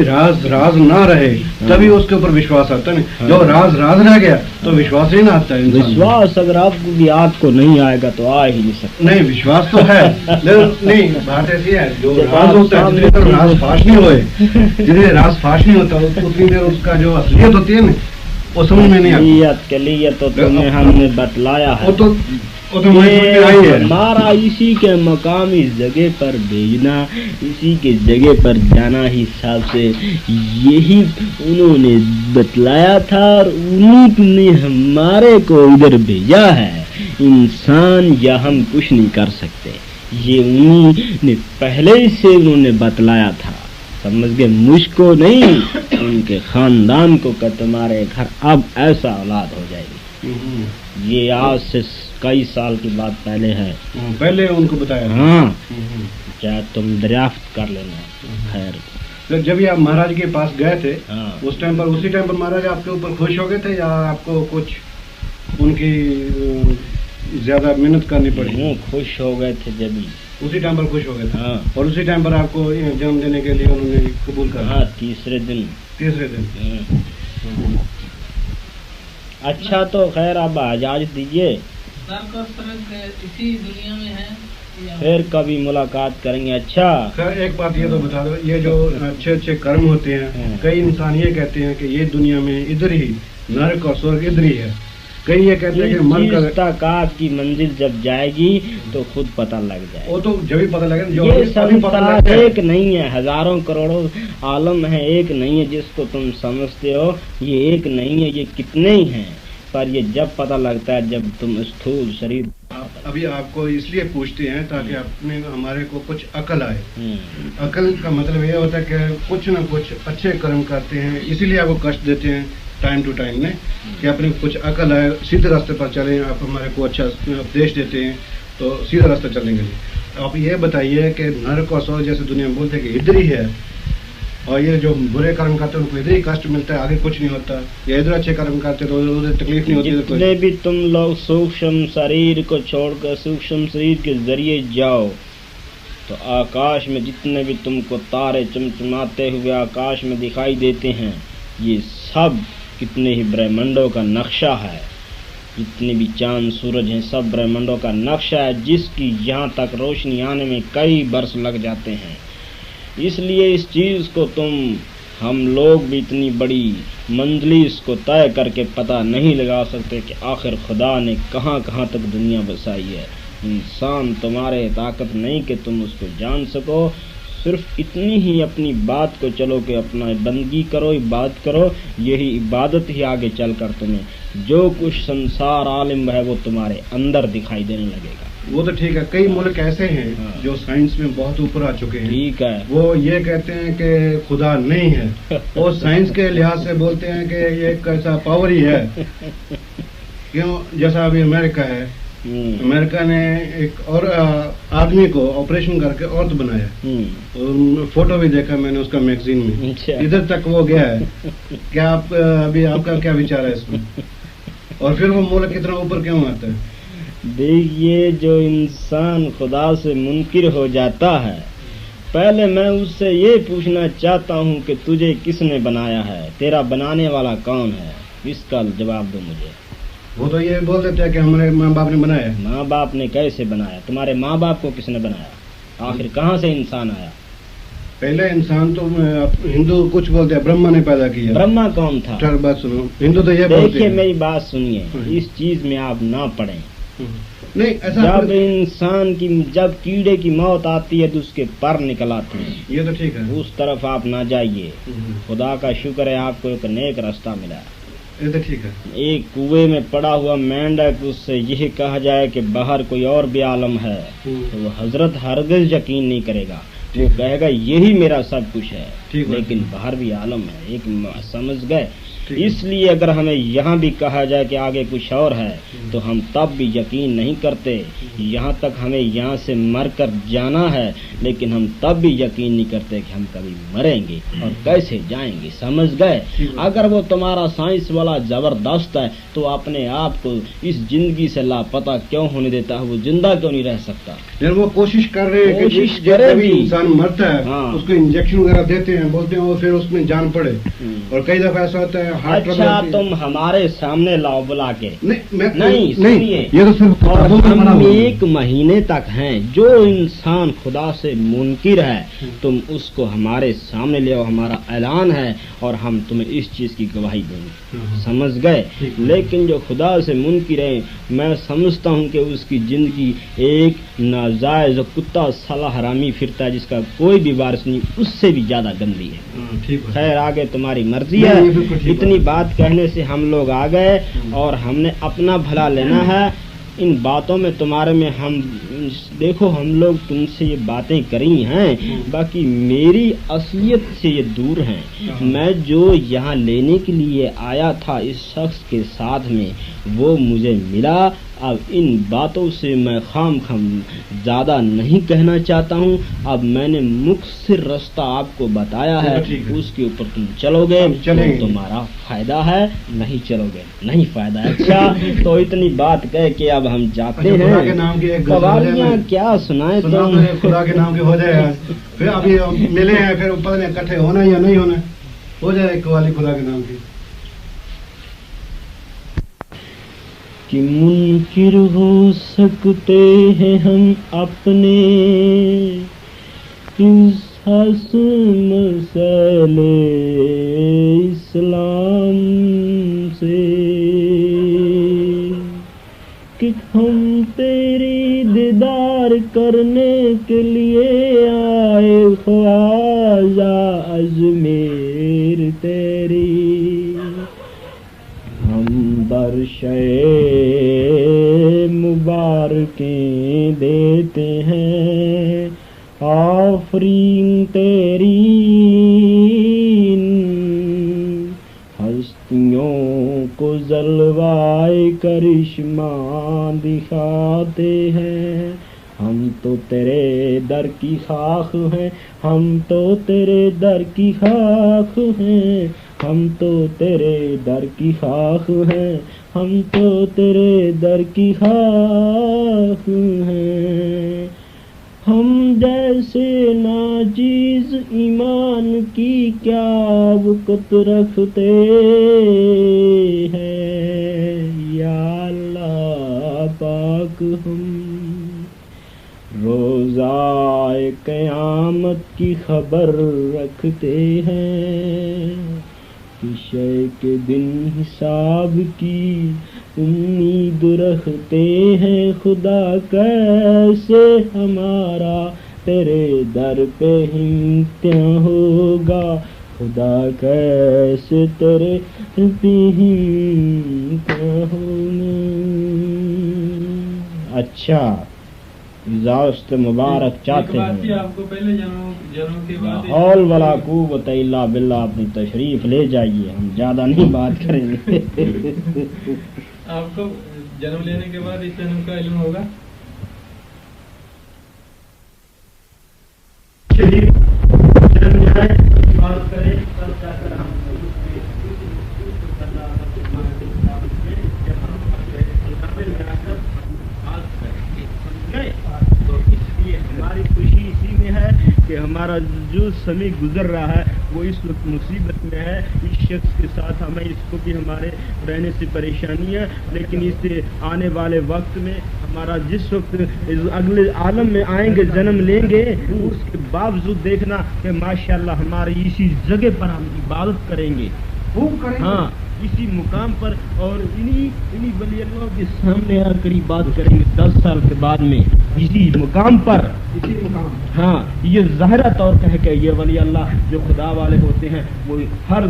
राज ना रहे तभी उसके ऊपर विश्वास आता है। जब राज रह गया तो विश्वास ही ना आता है। विश्वास अगर आपको भी आपको नहीं आएगा तो आ ही नहीं सकता। नहीं, विश्वास तो है, लेकिन नहीं, बात ऐसी है, जो राज होता है जितनी देर राज फाश नहीं होए, जितनी देर राज फाश नहीं होता उतनी देर उसका जो असलियत होती है ना वो समझ में नहीं आती। असलियत के लिए तो तुम्हें हमने बतलाया है, वो तो आई है। हमारा इसी के मकामी जगह पर भेजना, इसी के जगह पर जाना ही हिसाब से यही उन्होंने बतलाया था, और उन्हीं ने हमारे को इधर भेजा है। इंसान या हम कुछ नहीं कर सकते, ये उन्हीं ने पहले से उन्होंने बतलाया था, समझ गए? मुझको नहीं, उनके खानदान को कि तुम्हारे घर अब ऐसा औलाद हो जाएगी। ये आज से कई साल की बात पहले है, पहले उनको बताया। हाँ, चाहे तुम दरियाफ्त कर लेना। खैर तो जब आप महाराज के पास गए थे हाँ। उस टाइम पर उसी टाइम पर महाराज आपके ऊपर खुश हो गए थे या आपको कुछ उनकी ज्यादा मेहनत करनी पड़ी? खुश हो गए थे जब उसी टाइम पर खुश हो गए थे। हाँ। और उसी टाइम पर आपको जन्म देने के लिए उन्होंने कबूल कर? हाँ, तीसरे दिन। अच्छा तो खैर आप इजाजत दीजिए, इसी दुनिया में है, फिर कभी मुलाकात करेंगे। अच्छा सर एक बात ये तो बता दो, ये जो अच्छे अच्छे कर्म होते हैं, कई इंसान ये कहते हैं कि ये दुनिया में इधर ही नरक और स्वर्ग इधर ही है, कई ये कहते हैं कि मर तक आपकी मंजिल जब जाएगी तो खुद पता लग जाएगा। वो तो जब ही पता लगेगा, जो ये संसार एक नहीं है, हजारों करोड़ों आलम है, एक नहीं है जिसको तुम समझते हो, ये एक नहीं है, ये कितने ही हैं, पर ये जब पता लगता है जब तुम स्थूल शरीर। अभी आपको इसलिए पूछते हैं ताकि अपने हमारे को कुछ अकल आए। अकल का मतलब ये होता है कि कुछ न कुछ अच्छे कर्म करते हैं, इसीलिए आपको कष्ट देते हैं टाइम टू टाइम में, कि अपने कुछ अकल आए, सीधे रास्ते पर चलें। आप हमारे को अच्छा उपदेश देते हैं तो सीधा रास्ता चलेंगे। आप ये बताइए कि नरक और स्वर्ग जैसे दुनिया में बोलते हैं कि इधर ही है, और ये जो बुरे कर्म करते हैं उनको इधर ही कष्ट मिलता है, आगे कुछ नहीं होता, या इधर अच्छे कर्म करते हैं तो उधर तकलीफ नहीं होती। जितने भी तुम लोग सूक्ष्म शरीर को छोड़कर सूक्ष्म शरीर के जरिए जाओ तो आकाश में जितने भी तुमको तारे चमचमाते हुए आकाश में दिखाई देते हैं, ये सब कितने ही ब्रह्मांडों का नक्शा है। जितने भी चांद सूरज हैं सब ब्रह्मांडों का नक्शा है, जिसकी यहाँ तक रोशनी आने में कई वर्ष लग जाते हैं। इसलिए इस चीज़ को हम लोग भी इतनी बड़ी मंजिल इसको तय करके पता नहीं लगा सकते कि आखिर खुदा ने कहाँ कहाँ तक दुनिया बसाई है। इंसान तुम्हारे ताकत नहीं कि तुम उसको जान सको, सिर्फ इतनी ही अपनी बात को चलो कि अपना बंदगी करो, इबादत करो, यही इबादत ही आगे चल कर तुम्हें जो कुछ संसार आलिम है वो तुम्हारे अंदर दिखाई देने लगेगा। वो तो ठीक है, कई मुल्क ऐसे हैं जो साइंस में बहुत ऊपर आ चुके हैं, ठीक है, वो ये कहते हैं कि खुदा नहीं है, और साइंस के लिहाज से बोलते हैं कि ये एक ऐसा पावर ही है। क्यों? जैसा अभी अमेरिका है, अमेरिका ने एक और आदमी को ऑपरेशन करके औरत बनाया, और फोटो भी देखा मैंने उसका मैगजीन में, इधर तक वो गया है। क्या आप अभी आपका क्या विचार है इसमें? और फिर वो मुल्क कितना ऊपर क्यों आता है? देखिए, जो इंसान खुदा से मुनकिर हो जाता है, पहले मैं उससे ये पूछना चाहता हूँ कि तुझे किसने बनाया है, तेरा बनाने वाला कौन है? इसका जवाब दो मुझे। वो तो ये बोल देते हैं कि हमारे माँ बाप ने बनाया। माँ बाप ने कैसे बनाया? तुम्हारे माँ बाप को किसने बनाया? आखिर कहाँ से इंसान आया? पहले इंसान तो हिंदू कुछ बोलते हैं ब्रह्मा ने पैदा किया। ब्रह्मा कौन था? बात सुनो, हिंदू तो ये बोलते हैं। देखिए मेरी बात सुनिए, इस चीज में आप ना पढ़ें। नहीं, ऐसा जब इंसान की जब कीड़े की मौत आती है तो उसके पर निकल आते हैं, ये तो ठीक है, उस तरफ आप ना जाइए। खुदा का शुक्र है आपको एक नेक रास्ता मिला, ये तो ठीक है। एक कुएं में पड़ा हुआ मेंढक, उससे यह कहा जाए कि बाहर कोई और भी आलम है तो वो हजरत हरगिज़ यकीन नहीं करेगा, वो कहेगा यही मेरा सब कुछ है, लेकिन बाहर भी आलम है। एक समझ गए? इसलिए अगर हमें यहाँ भी कहा जाए कि आगे कुछ और है तो हम तब भी यकीन नहीं करते। यहाँ तक हमें यहाँ से मर कर जाना है, लेकिन हम तब भी यकीन नहीं करते कि हम कभी मरेंगे और कैसे जाएंगे। समझ गए? अगर वो तुम्हारा साइंस वाला जबरदस्त है तो अपने आप को इस जिंदगी से लापता क्यों होने देता है? वो जिंदा क्यों नहीं रह सकता? यार वो कोशिश कर रहे हैं कि जब इंसान मरता है उसको इंजेक्शन वगैरह देते हैं, बोलते हैं वो फिर उसमें जान पड़े, और कई दफा ऐसा होता है अच्छा तुम हमारे सामने लाओ बुला के। नहीं, सुनिए, ये तो सिर्फ और हम 1 महीने तक हैं, जो इंसान खुदा से मुनकिर है तुम उसको हमारे सामने ले आओ, हमारा ऐलान है और हम तुम्हें इस चीज की गवाही देंगे। समझ गए? लेकिन जो खुदा से मुनकिर है, मैं समझता हूँ कि उसकी जिंदगी एक नाजायज कुत्ता साला हरामी फिरता है जिसका कोई भी वारिस नहीं, उससे भी ज्यादा गंदी है। खैर आगे तुम्हारी मर्जी है। इतनी बात कहने से हम लोग आ गए और हमने अपना भला लेना है। इन बातों में तुम्हारे में हम देखो, हम लोग तुमसे ये बातें करी हैं, बाकी मेरी असलियत से ये दूर हैं। मैं जो यहाँ लेने के लिए आया था इस शख्स के साथ में, वो मुझे मिला اب ان باتوں سے میں خام زیادہ نہیں کہنا چاہتا ہوں. اب میں نے مختصر رستہ آپ کو بتایا ہے, اس کے اوپر تم چلو گے تو تمہارا فائدہ ہے, نہیں چلو گے نہیں فائدہ ہے. اچھا تو اتنی بات کہہ کے اب ہم جاتے ہیں. قوالیاں کیا سنائیں تم, خدا کے نام کے ہو جائے گا. پھر ابھی ملے ہیں, پھر اوپر میں اکٹھے ہونا یا نہیں ہونا, ہو جائے ایک قوالی خدا کے نام کی. کہ منکر ہو سکتے ہیں ہم اپنے اس حسن مسئلے اسلام سے, کہ ہم تیری دیدار کرنے کے لیے آئے خواجہ اجمیر تیری, ہم برشے مبارکیں دیتے ہیں آفرین تیری, ہستیوں کو جلوائے کرشمہ دکھاتے ہیں. ہم تو تیرے در کی خاک ہیں, ہم تو تیرے در کی خاک ہیں, ہم تو تیرے در کی خاک ہیں, ہم تو تیرے در کی خاک ہیں. ہم جیسے ناچیز ایمان کی کیا وقت رکھتے ہیں, یا اللہ پاک ہم روزہ قیامت کی خبر رکھتے ہیں, شے کے دن حساب کی امید رکھتے ہیں. خدا کیسے ہمارا تیرے در پہ امتحان ہوگا, خدا کیسے تیرے پہ امتحان ہوگا. اچھا اجازت مبارک چاہتے ہیں. آپ کو پہلے جنوں کے بعد حول ولا قوت الا باللہ, اپنی تشریف لے جائیے, ہم زیادہ نہیں بات کریں گے. آپ کو جنم لینے کے بعد اس جنم کا علم ہوگا. بات کریں تب جا کر ہم ہماری خوشی اسی میں ہے کہ ہمارا جو سمے گزر رہا ہے وہ اس وقت مصیبت میں ہے. اس شخص کے ساتھ ہمیں اس کو بھی ہمارے رہنے سے پریشانی ہے, لیکن اس آنے والے وقت میں ہمارا جس وقت اگلے عالم میں آئیں گے, جنم لیں گے, اس کے باوجود دیکھنا کہ ماشاءاللہ ہماری اسی جگہ پر ہم عبادت کریں گے, ہاں اسی مقام پر, اور انہی ولی اللہ کے سامنے آ کر بات کریں گے 10 سال کے بعد میں اسی مقام پر. ہاں یہ ظاہرہ طور کہہ کہ یہ ولی اللہ جو خدا والے ہوتے ہیں وہ ہر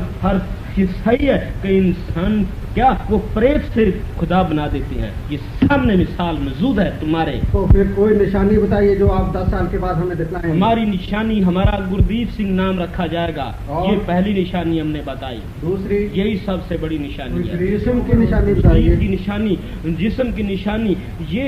چیز صحیح ہے کہ انسان کیا وہ پریت سے خدا بنا دیتے ہیں. یہ سامنے مثال موجود ہے تمہارے. تو پھر کوئی نشانی بتائیے جو آپ 10 سال کے بعد ہمیں دکھلائیں. ہماری نشانی ہمارا گردیپ سنگھ نام رکھا جائے گا, یہ پہلی نشانی ہم نے بتائی. دوسری یہی سب سے بڑی نشانی ہے. جسم کی نشانی بتائیے. کی نشانی, جسم کی نشانی یہ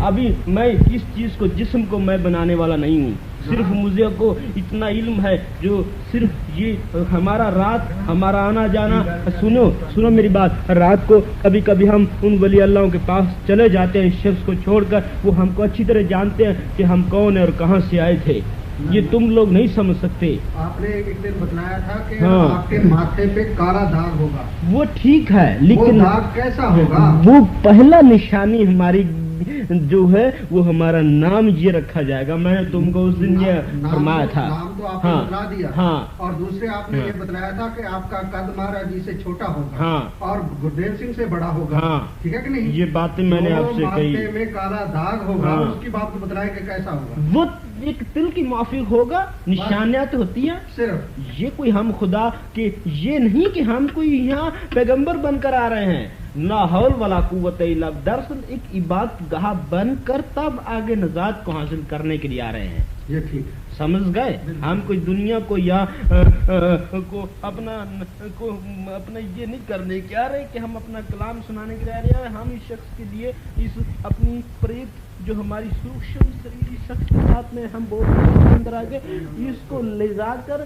ابھی میں اس چیز کو جسم کو میں بنانے والا نہیں ہوں, صرف مجھے کو اتنا علم ہے جو صرف یہ ہمارا رات ہمارا آنا جانا. سنو میری بات, رات کو کبھی کبھی ہم ان ولی اللہ کے پاس چلے جاتے ہیں, شخص کو چھوڑ کر, وہ ہم کو اچھی طرح جانتے ہیں کہ ہم کون ہیں اور کہاں سے آئے تھے. یہ تم لوگ نہیں سمجھ سکتے. آپ نے ایک دن بتلایا تھا کہ آپ کے ماتھے پہ کالا داغ ہوگا. وہ ٹھیک ہے, لیکن داغ کیسا ہوگا؟ وہ پہلا نشانی ہماری جو ہے وہ ہمارا نام یہ رکھا جائے گا. میں نے تم کو اس دن یہ فرمایا تھا. نام تو آپ نے بتلا دیا. ہاں. اور دوسرے آپ نے یہ بتلایا تھا کہ آپ کا قد مہاراج جی سے چھوٹا ہوگا. ہاں. اور گردیو سنگھ سے بڑا ہوگا. ہاں. ٹھیک ہے کہ نہیں؟ یہ باتیں میں نے آپ سے کہی. ماتھے میں کالا داغ ہوگا, اس کی بات بتلائے کہ کیسا ہوگا. وہ ایک دل کی موافق ہوگا. نشانیات ہوتی ہیں صرف یہ کوئی ہم خدا کہ یہ نہیں کہ ہم کوئی یہاں پیغمبر بن کر آ رہے ہیں. لا حول ولا قوت الا باللہ. دراصل ایک عبادت گاہ بن کر تب آگے نجات کو حاصل کرنے کے لیے آ رہے ہیں. یہ ٹھیک. समझ गए। हम कोई दुनिया को या को अपना ये नहीं करने के आ रहे कि हम अपना कलाम सुनाने के लिए आ रहे हैं। हम इस शख्स के लिए इस अपनी प्रेत जो हमारी सूक्ष्म शरीरी शख्सियत में हम बहुत अंदर आ गए, इसको ले जाकर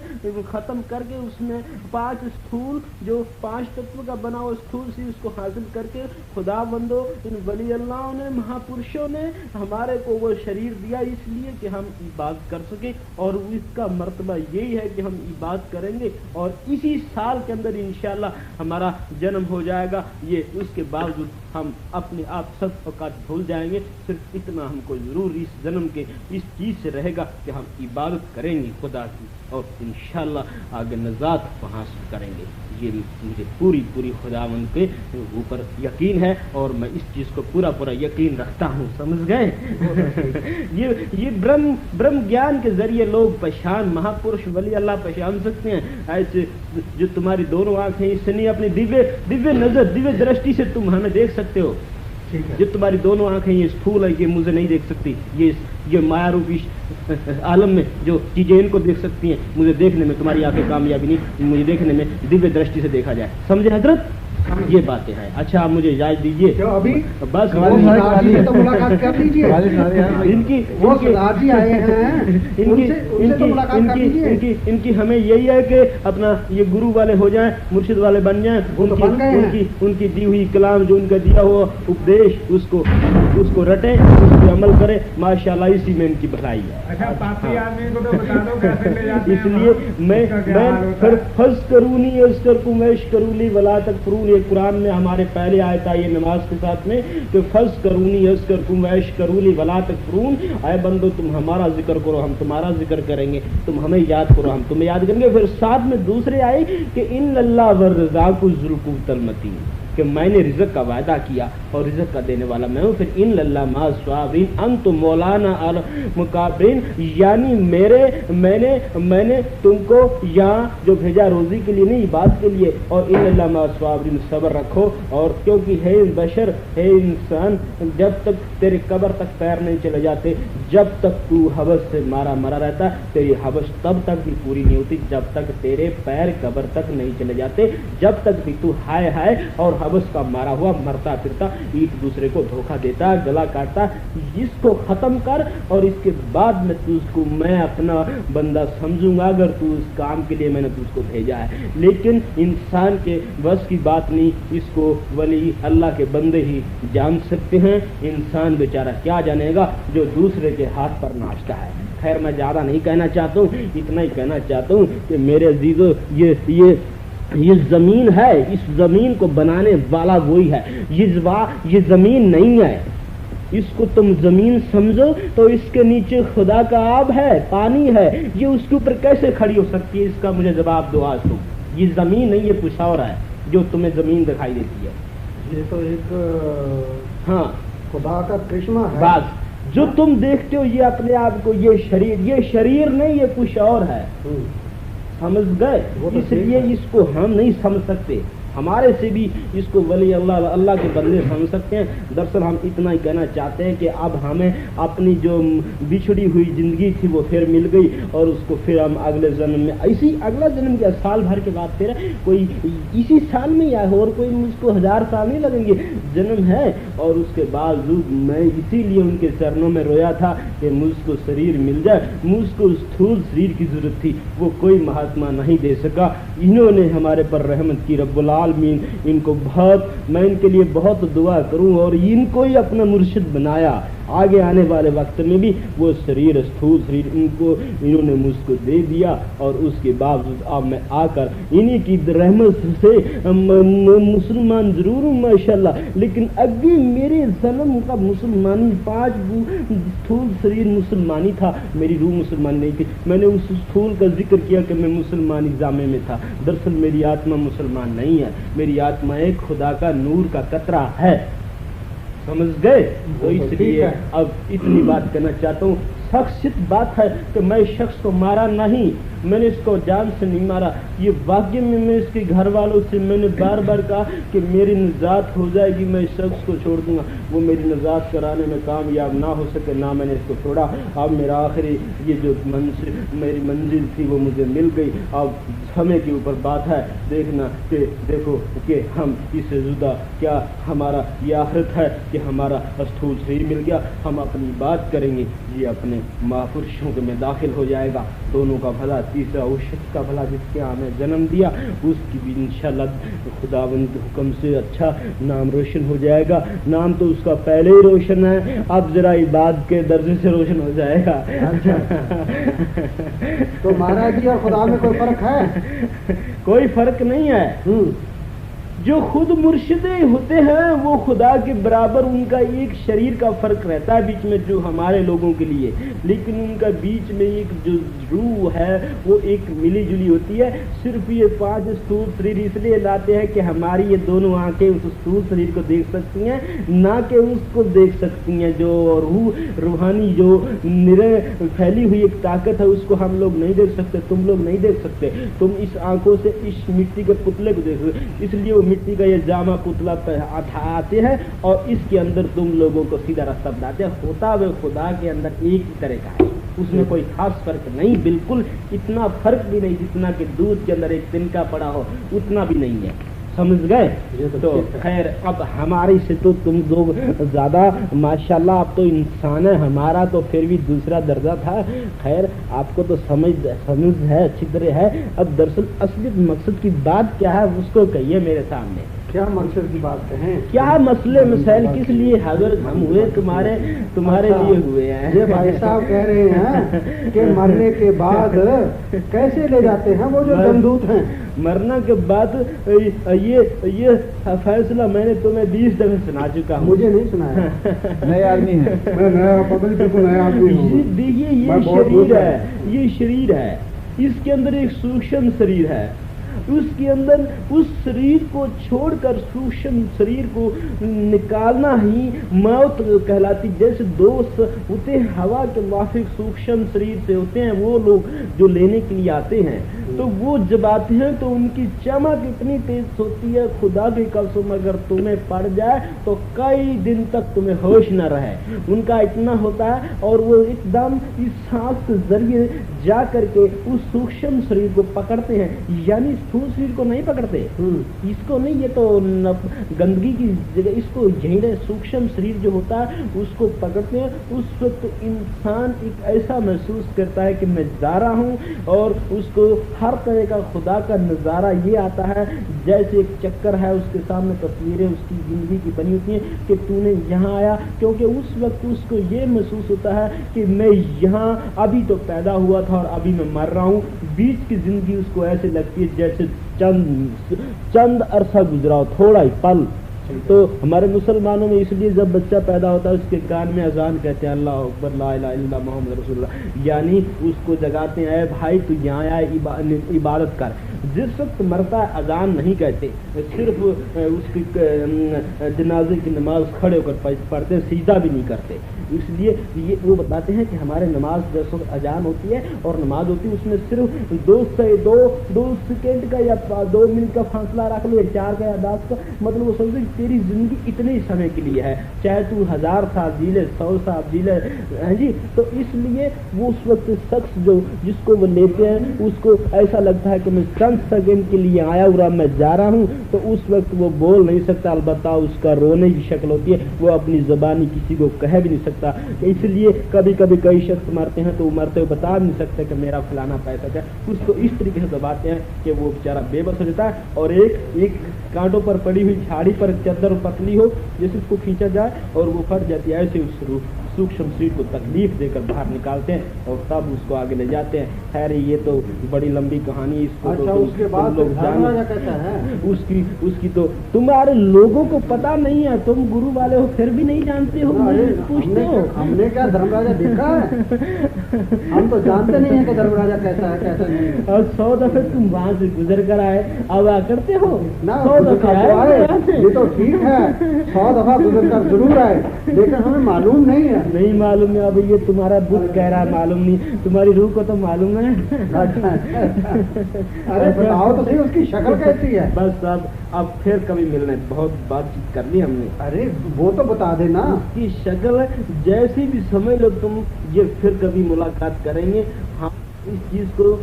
खत्म करके उसमें 5 स्थूल जो 5 तत्व का बना हुआ स्थूल से उसको हासिल करके खुदाबंदो इन वली अल्लाह ने महापुरुषों ने हमारे को वो शरीर दिया इसलिए कि हम इबादत कर सके, और इसका मर्तबा यही है कि हम इबादत करेंगे और इसी साल के अंदर इंशाअल्लाह हमारा जन्म हो जाएगा। ये उसके बावजूद हम अपने आप सब औकात भूल जाएंगे। सिर्फ इतना हमको जरूर इस जन्म के इस चीज से रहेगा कि हम इबादत करेंगे खुदा की, और इंशाअल्लाह आगे नजात वहाँ से करेंगे। ये मुझे पूरी खुदावंद के ऊपर यकीन है और मैं इस चीज को पूरा यकीन रखता हूँ। समझ गए। ये ब्रह्म ज्ञान के जरिए लोग पहचान महापुरुष वली अल्लाह पहचान सकते हैं। ऐसे जो तुम्हारी दोनों आंखें इससे नहीं, अपनी दिव्य नजर दिव्य दृष्टि से तुम हमें देख सकते हो। जो तुम्हारी दोनों आंखें ये स्थूल है, ये मुझे नहीं देख सकती, ये माया रूपी आलम में जो चीजें इनको देख सकती हैं, मुझे देखने में तुम्हारी आंखें कामयाबी नहीं, मुझे देखने में दिव्य दृष्टि से देखा जाए। समझे हजरत? ये बातें हैं। अच्छा आप मुझे इजाजत दीजिए, तो अभी बस तो मुलाकात कर लीजिए। इनकी हमें यही है कि अपना ये गुरु वाले हो जाएं, मुर्शिद वाले बन जाएं, उनकी दी हुई कलाम जो उनका दिया हुआ उपदेश उसको रटें, उस पर अमल करें। माशाल्लाह इसी में इनकी भलाई है। अच्छा पापी आदमी को तो बता दो कैसे ले जाते हैं। इसलिए मैं फिर फर्ज करूनी मैश करूली वला तक फरून, ये कुरान में हमारे पहले आयत आई है नमाज के साथ में कि फर्ज करूनी मैश करूली वला तक फरून, आए बंदो तुम हमारा जिक्र करो हम तुम्हारा जिक्र करेंगे, तुम हमें याद करो हम तुम्हें याद करेंगे। फिर साथ में दूसरे आए कि इन अल्लाह वर्ज़ाक़ु ज़ुल क़ुव्वतिल मतीन, कि मैंने रिज़्क़ का वायदा किया और रिज़्क़ का देने वाला मैं हूँ। फिर इन लल्ला मास स्वाबरीन अंतुम मौलाना अल मुकाबरीन, यानी मैंने तुमको यहाँ जो भेजा रोजी के लिए नहीं बात के लिए, और इन लल्ला मास स्वाबरीन सब्र रखो। और क्योंकि है बशर है इंसान, जब तक तेरे कब्र तक पैर नहीं चले जाते, जब तक तू हवस से मरा रहता, तेरी हवस तब तक भी पूरी नहीं होती जब तक तेरे पैर कब्र तक नहीं चले जाते, जब तक भी तू हाय और हवस का मारा हुआ मरता फिरता एक दूसरे को धोखा देता गला काटता। इसको खत्म कर और इसके बाद में तुझको मैं अपना बंदा समझूंगा अगर तू उस काम के लिए मैंने तुझको भेजा है। लेकिन इंसान के बस की बात नहीं, इसको वली अल्लाह के बंदे ही जान सकते हैं। इंसान बेचारा क्या जानेगा जो दूसरे के हाथ पर नाचता है। खैर मैं ज्यादा नहीं कहना चाहता हूँ, इतना ही कहना चाहता हूँ कि मेरे अजीजों ये जमीन है, इस जमीन को बनाने वाला वही है। ये जमीन नहीं है, इसको तुम जमीन समझो तो इसके नीचे खुदा का आब है, पानी है, ये उसके ऊपर कैसे खड़ी हो सकती है? इसका मुझे जवाब दो आज तुम। ये जमीन नहीं, ये कुछ और है जो तुम्हें जमीन दिखाई देती है। ये तो एक हाँ खुदा का करिश्मा है। बस जो तुम देखते हो ये अपने आप को, ये शरीर नहीं, ये कुछ और है। समझ गए? इसलिए इसको हम नहीं समझ सकते, हमारे से भी इसको वली अल्लाह के बंदे समझ सकते हैं। दरअसल हम इतना ही कहना चाहते हैं कि अब हमें अपनी जो बिछड़ी हुई जिंदगी थी वो फिर मिल गई, और उसको फिर हम अगले जन्म में अगला जन्म क्या साल भर के बाद फिर कोई इसी साल में या और कोई मुझको 1000 साल नहीं लगेंगे जन्म है। और उसके बावजूद मैं इसीलिए उनके चरणों में रोया था कि मुझको शरीर मिल जाए, मुझको स्थूल शरीर की जरूरत थी, वो कोई महात्मा नहीं दे सका। इन्होंने हमारे पर रहमत की रब्बुल आलमीन, इनको मैं इनके लिए बहुत दुआ करूं और इनको ही अपना मुर्शिद बनाया। आगे आने वाले वक्त में भी वो शरीर स्थूल शरीर इन्होंने मुझको दे दिया, और उसके बावजूद अब मैं आकर इन्हीं की रहमत से मुसलमान जरूर हूँ माशाल्लाह, लेकिन अगे मेरे जन्म का मुसलमानी 5 स्थूल शरीर मुसलमानी था, मेरी रूह मुसलमानी नहीं थी। मैंने उस स्थूल का जिक्र किया कि मैं मुसलमानी जामे में था, दरअसल मेरी आत्मा मुसलमान नहीं है, मेरी आत्मा एक खुदा का नूर का कतरा है। समझ गए? तो इसलिए अब इतनी बात करना चाहता हूँ। शख्सियत बात है कि मैं शख्स को मारा नहीं, मैंने इसको जान से नहीं मारा। ये वाकई में मैं इसके घर वालों से मैंने बार बार कहा कि मेरी निजात हो जाएगी, मैं इस शख्स को छोड़ दूंगा। वो मेरी निजात कराने में कामयाब ना हो सके, ना मैंने इसको छोड़ा। अब मेरा आखिरी ये जो मेरी मंजिल थी वो मुझे मिल गई। अब समय के ऊपर बात है, देखना कि देखो कि हम इससे जुदा क्या हमारा ये आखिरत है कि हमारा स्थूल शरीर मिल गया, हम अपनी बात करेंगे, ये अपने महापुरुषों के में दाखिल हो जाएगा। दोनों का भला, तीसरा उस शख्स का भला जिसके हमें जन्म दिया, उसकी भी इंशाल्लाह खुदावंद हुक्म से अच्छा नाम रोशन हो जाएगा। नाम तो उसका पहले ही रोशन है, अब जरा इबादत के दर्जे से रोशन हो जाएगा। तो महाराज जी और खुदा में कोई फर्क है? कोई फर्क नहीं है। जो खुद मुर्शिदे होते हैं वो खुदा के बराबर, उनका एक शरीर का फर्क रहता है बीच में जो हमारे लोगों के लिए, लेकिन उनका बीच में एक जो रूह है वो एक मिली जुली होती है। सिर्फ ये 5 स्थूल शरीर इसलिए लाते हैं कि हमारी ये दोनों आंखें उस स्थूल शरीर को देख सकती हैं, ना कि उसको देख सकती हैं। जो रूह रूहानी जो निरे फैली हुई एक ताकत है उसको हम लोग नहीं देख सकते, तुम लोग नहीं देख सकते। तुम इस आंखों से इस मिट्टी के पुतले को देख सकते, इसलिए वो मिट्टी का ये जामा पुतला आते हैं और इसके अंदर तुम लोगों को सीधा रास्ता बताते हैं। होता वे खुदा के अंदर एक ही तरह का है, उसमें कोई खास फर्क नहीं, बिल्कुल इतना फर्क भी नहीं जितना कि दूध के अंदर एक तिनका पड़ा हो, उतना भी नहीं है। समझ गए? तो खैर अब हमारी से तो तुम लोग ज्यादा माशाल्लाह आप तो इंसान है, हमारा तो फिर भी दूसरा दर्जा था। खैर आपको तो समझ है, अच्छी तरह है। अब दरअसल असली मकसद की बात क्या है उसको कहिए मेरे सामने। क्या मकसद की बात कहें? क्या मसले मसाइल किस लिए हाजिर हम हुए? तुम्हारे लिए हुए हैं। ये भाई साहब कह रहे हैं कि मरने के बाद कैसे ले जाते हैं वो जो जमदूत हैं? मरने के बाद ये फैसला मैंने तुम्हें 20 दफे सुना चुका हूँ। मुझे नहीं सुनाया। नए आदमी है, मैं नया पब्लिक बिल्कुल नया आदमी हूँ। देखिए ये शरीर है, इसके अंदर एक सूक्ष्म शरीर है, उसके अंदर उस शरीर को छोड़कर सूक्ष्म शरीर को निकालना ही मौत कहलाती। जैसे दोस्त होते हैं हवा के माफिक सूक्ष्म शरीर से होते हैं वो लोग जो लेने के लिए आते हैं, तो वो जब आते हैं तो उनकी चमक इतनी तेज होती है, खुदा की कसम अगर तुम्हें पड़ जाए तो कई दिन तक तुम्हें होश न रहे, उनका इतना होता है। और वो एकदम इस सांस के जरिए जा करके उस सूक्ष्म शरीर को पकड़ते हैं, यानी स्थूल शरीर को नहीं पकड़ते, इसको नहीं, ये तो गंदगी की जगह इसको यही सूक्ष्म शरीर जो होता है उसको पकड़ते हैं। उस वक्त इंसान एक ऐसा महसूस करता है कि मैं जा रहा हूँ, और उसको हर तरह का खुदा का नज़ारा ये आता है जैसे एक चक्कर है, उसके सामने तस्वीरें उसकी जिंदगी की बनी होती हैं कि तूने यहाँ आया, क्योंकि उस वक्त उसको ये महसूस होता है कि मैं यहाँ अभी तो पैदा हुआ था और अभी मैं मर रहा हूँ। बीच की जिंदगी उसको ऐसे लगती है जैसे चंद अरसा गुजरा हो, थोड़ा ही पल। तो हमारे मुसलमानों में इसलिए जब बच्चा पैदा होता है उसके कान में अजान कहते हैं, अल्लाह अकबर ला इलाहा इल्लल्लाह मुहम्मद रसूलुल्लाह, यानी उसको जगाते हैं भाई तू यहाँ आया इबादत कर। जिस वक्त मरता है अजान नहीं कहते, सिर्फ उसकी जनाजे की नमाज खड़े होकर पढ़ते, सीधा भी नहीं करते। इसलिए ये वो बताते हैं कि हमारे नमाज जैसे अजान होती है और नमाज होती है उसमें सिर्फ 2 सेकेंड का या 2 मिनट का फासला रख लो, 4 का या 10 का, मतलब वो समझो तेरी जिंदगी इतने समय के लिए है, चाहे तू 1000 साल जी ले, 100 साल जी ले, है जी। तो इसलिए वो उस वक्त शख्स जो जिसको वो लेते हैं उसको ऐसा लगता है कि मैं चंद सेकेंड के लिए आया हुआ मैं जा रहा हूँ, तो उस वक्त वो बोल नहीं सकता, अलबत्ता उसका रोने की शक्ल होती है, वो अपनी ज़बानी किसी को कह भी नहीं सकता। इसलिए कभी कभी कई शख्स मरते हैं तो मरते हुए बता नहीं सकते कि मेरा फलाना पैसा है, उसको इस तरीके से दबाते हैं कि वो बेचारा बेबस हो जाता है। और एक कांटों पर पड़ी हुई झाड़ी पर चद्दर पतली हो जैसे उसको खींचा जाए और वो फट जाती है, ऐसे उस सूक्ष्म शरीर को तकलीफ देकर बाहर निकालते हैं और तब उसको आगे ले जाते हैं। खैर ये तो बड़ी लंबी कहानी, इसको अच्छा, तो उसके बाद लोग कहता है उसकी तो तुम्हारे लोगों को पता नहीं है, तुम गुरु वाले हो फिर भी नहीं जानते हो, पूछते हो। हमने क्या धर्मराजा देखा है? हम तो जानते नहीं है कि धर्मराजा कैसा है कैसा नहीं। और 100 दफे तुम वहाँ से गुजर कर आए, अब आ करते हो ना 100 दफे आए, ये तो ठीक है, 100 दफा गुजर कर जरूर आए, लेकिन हमें मालूम नहीं है नहीं मालूम है। अब ये तुम्हारा बुद्ध कह रहा है मालूम नहीं, तुम्हारी रूह को तो मालूम है। अरे बताओ तो सही उसकी शक्ल कैसी है। बस अब फिर कभी मिलने, बहुत बातचीत कर ली हमने। अरे वो तो बता देना। उसकी शक्ल जैसी भी समझ लो तुम, ये फिर कभी मुलाकात करेंगे हम। इस चीज को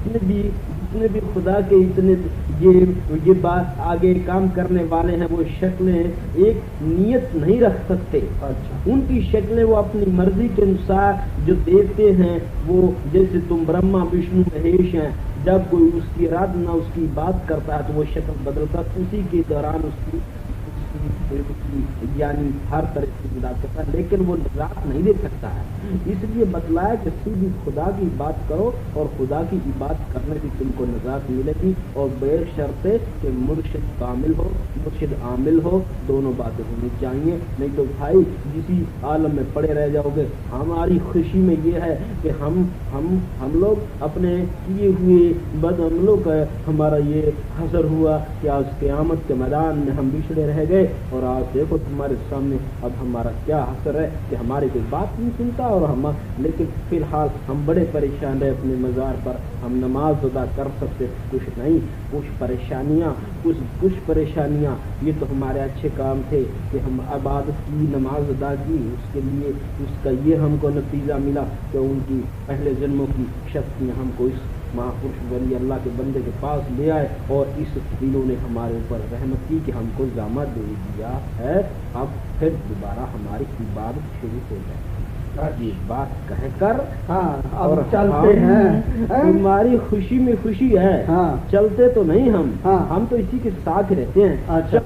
जितने भी खुदा के इतने ये बात आगे काम करने वाले हैं, वो शक्लें एक नियत नहीं रख सकते। अच्छा। उनकी शक्लें वो अपनी मर्जी के अनुसार जो देते हैं, वो जैसे तुम ब्रह्मा विष्णु महेश हैं, जब कोई उसकी आराधना उसकी बात करता है तो वो शक्ल बदलता, उसी के दौरान उसकी यानी हर तरह से निजात करता है, लेकिन वो निजात नहीं दे सकता है। इसलिए बतलाया कि सीधी खुदा की बात करो और खुदा की इबादत करने से तुमको निजात मिलेगी, और बेशर्ते कि मुर्शिद कामिल हो, मुर्शिद आमिल हो, दोनों बातें होनी चाहिए। नहीं तो भाई जिसी आलम में पड़े रह जाओगे। हमारी खुशी में ये है कि हम लोग अपने किए हुए बदअमलों का हमारा ये हसर हुआ कि आज क़यामत के मैदान में हम बिछड़े रह गए, और आज देखो तुम्हारे सामने अब हमारा क्या असर है कि हमारी कोई बात नहीं सुनता, और लेकिन फिलहाल हम बड़े परेशान रहे अपने मज़ार पर, हम नमाज अदा कर सकते कुछ नहीं। कुछ परेशानियाँ ये तो हमारे अच्छे काम थे कि हम इबादत की, नमाज अदा की, उसके लिए उसका ये हमको नतीजा मिला कि उनकी पहले जन्मों की शक्तियाँ हमको इस महापुरुष वली अल्लाह के बंदे के पास ले आए, और इस इन्होंने हमारे ऊपर रहमत की कि हमको जामा दे दिया है। अब फिर दोबारा हमारी इबादत शुरू हो जाए। ये बात कहकर हाँ, और चलते हैं। तुम्हारी खुशी में खुशी है। हाँ। चलते तो नहीं हम। हाँ। हम तो इसी के साथ रहते हैं। अच्छा।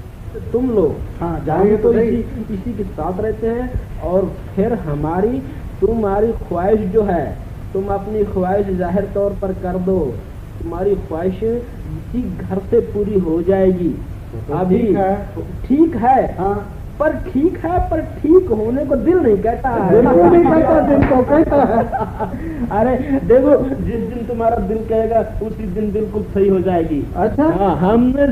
तुम लोग हाँ, जाएंगे तो तो इसी के साथ रहते हैं, और फिर तुम्हारी ख्वाहिश जो है, तुम अपनी ख्वाहिश जाहिर तौर पर कर दो, तुम्हारी ख्वाहिश इसी घर से पूरी हो जाएगी। अभी ठीक है। हाँ। पर ठीक है, पर ठीक होने को दिल नहीं कहता है। दिल को नहीं कहता, दिल को कहता है। अरे देखो, जिस दिन तुम्हारा दिल कहेगा उसी दिन बिल्कुल सही हो जाएगी। अच्छा। हाँ, हमने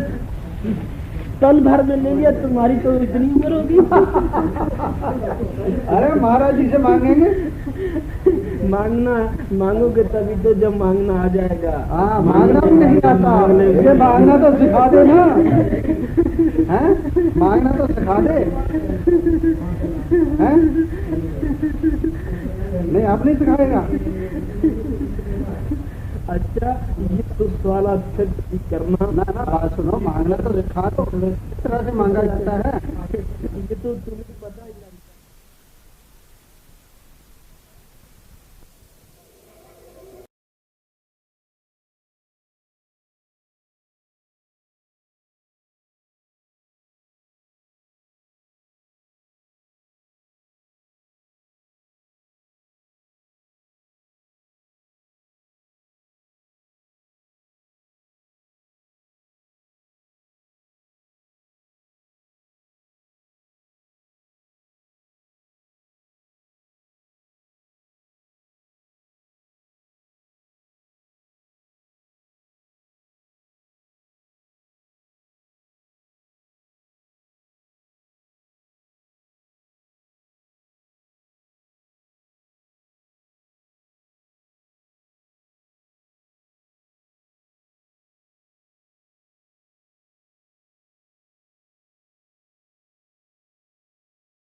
तन भर में ले लिया, तुम्हारी तो इतनी उम्र होगी। अरे महाराज जी से मांगेंगे। मांगोगे तभी तो जब मांगना आ जाएगा। हाँ, मांगना भी नहीं आता, ये मांगना तो सिखा दे ना। हैं? मांगना तो सिखा दे। हैं? नहीं, आप नहीं सिखाएगा। अच्छा, ये तो सवाल फिर करना ना बात सुनो, मांगना तो सिखा दो, किस तरह से मांगा जाता है। ये तो तुम्हें पता ही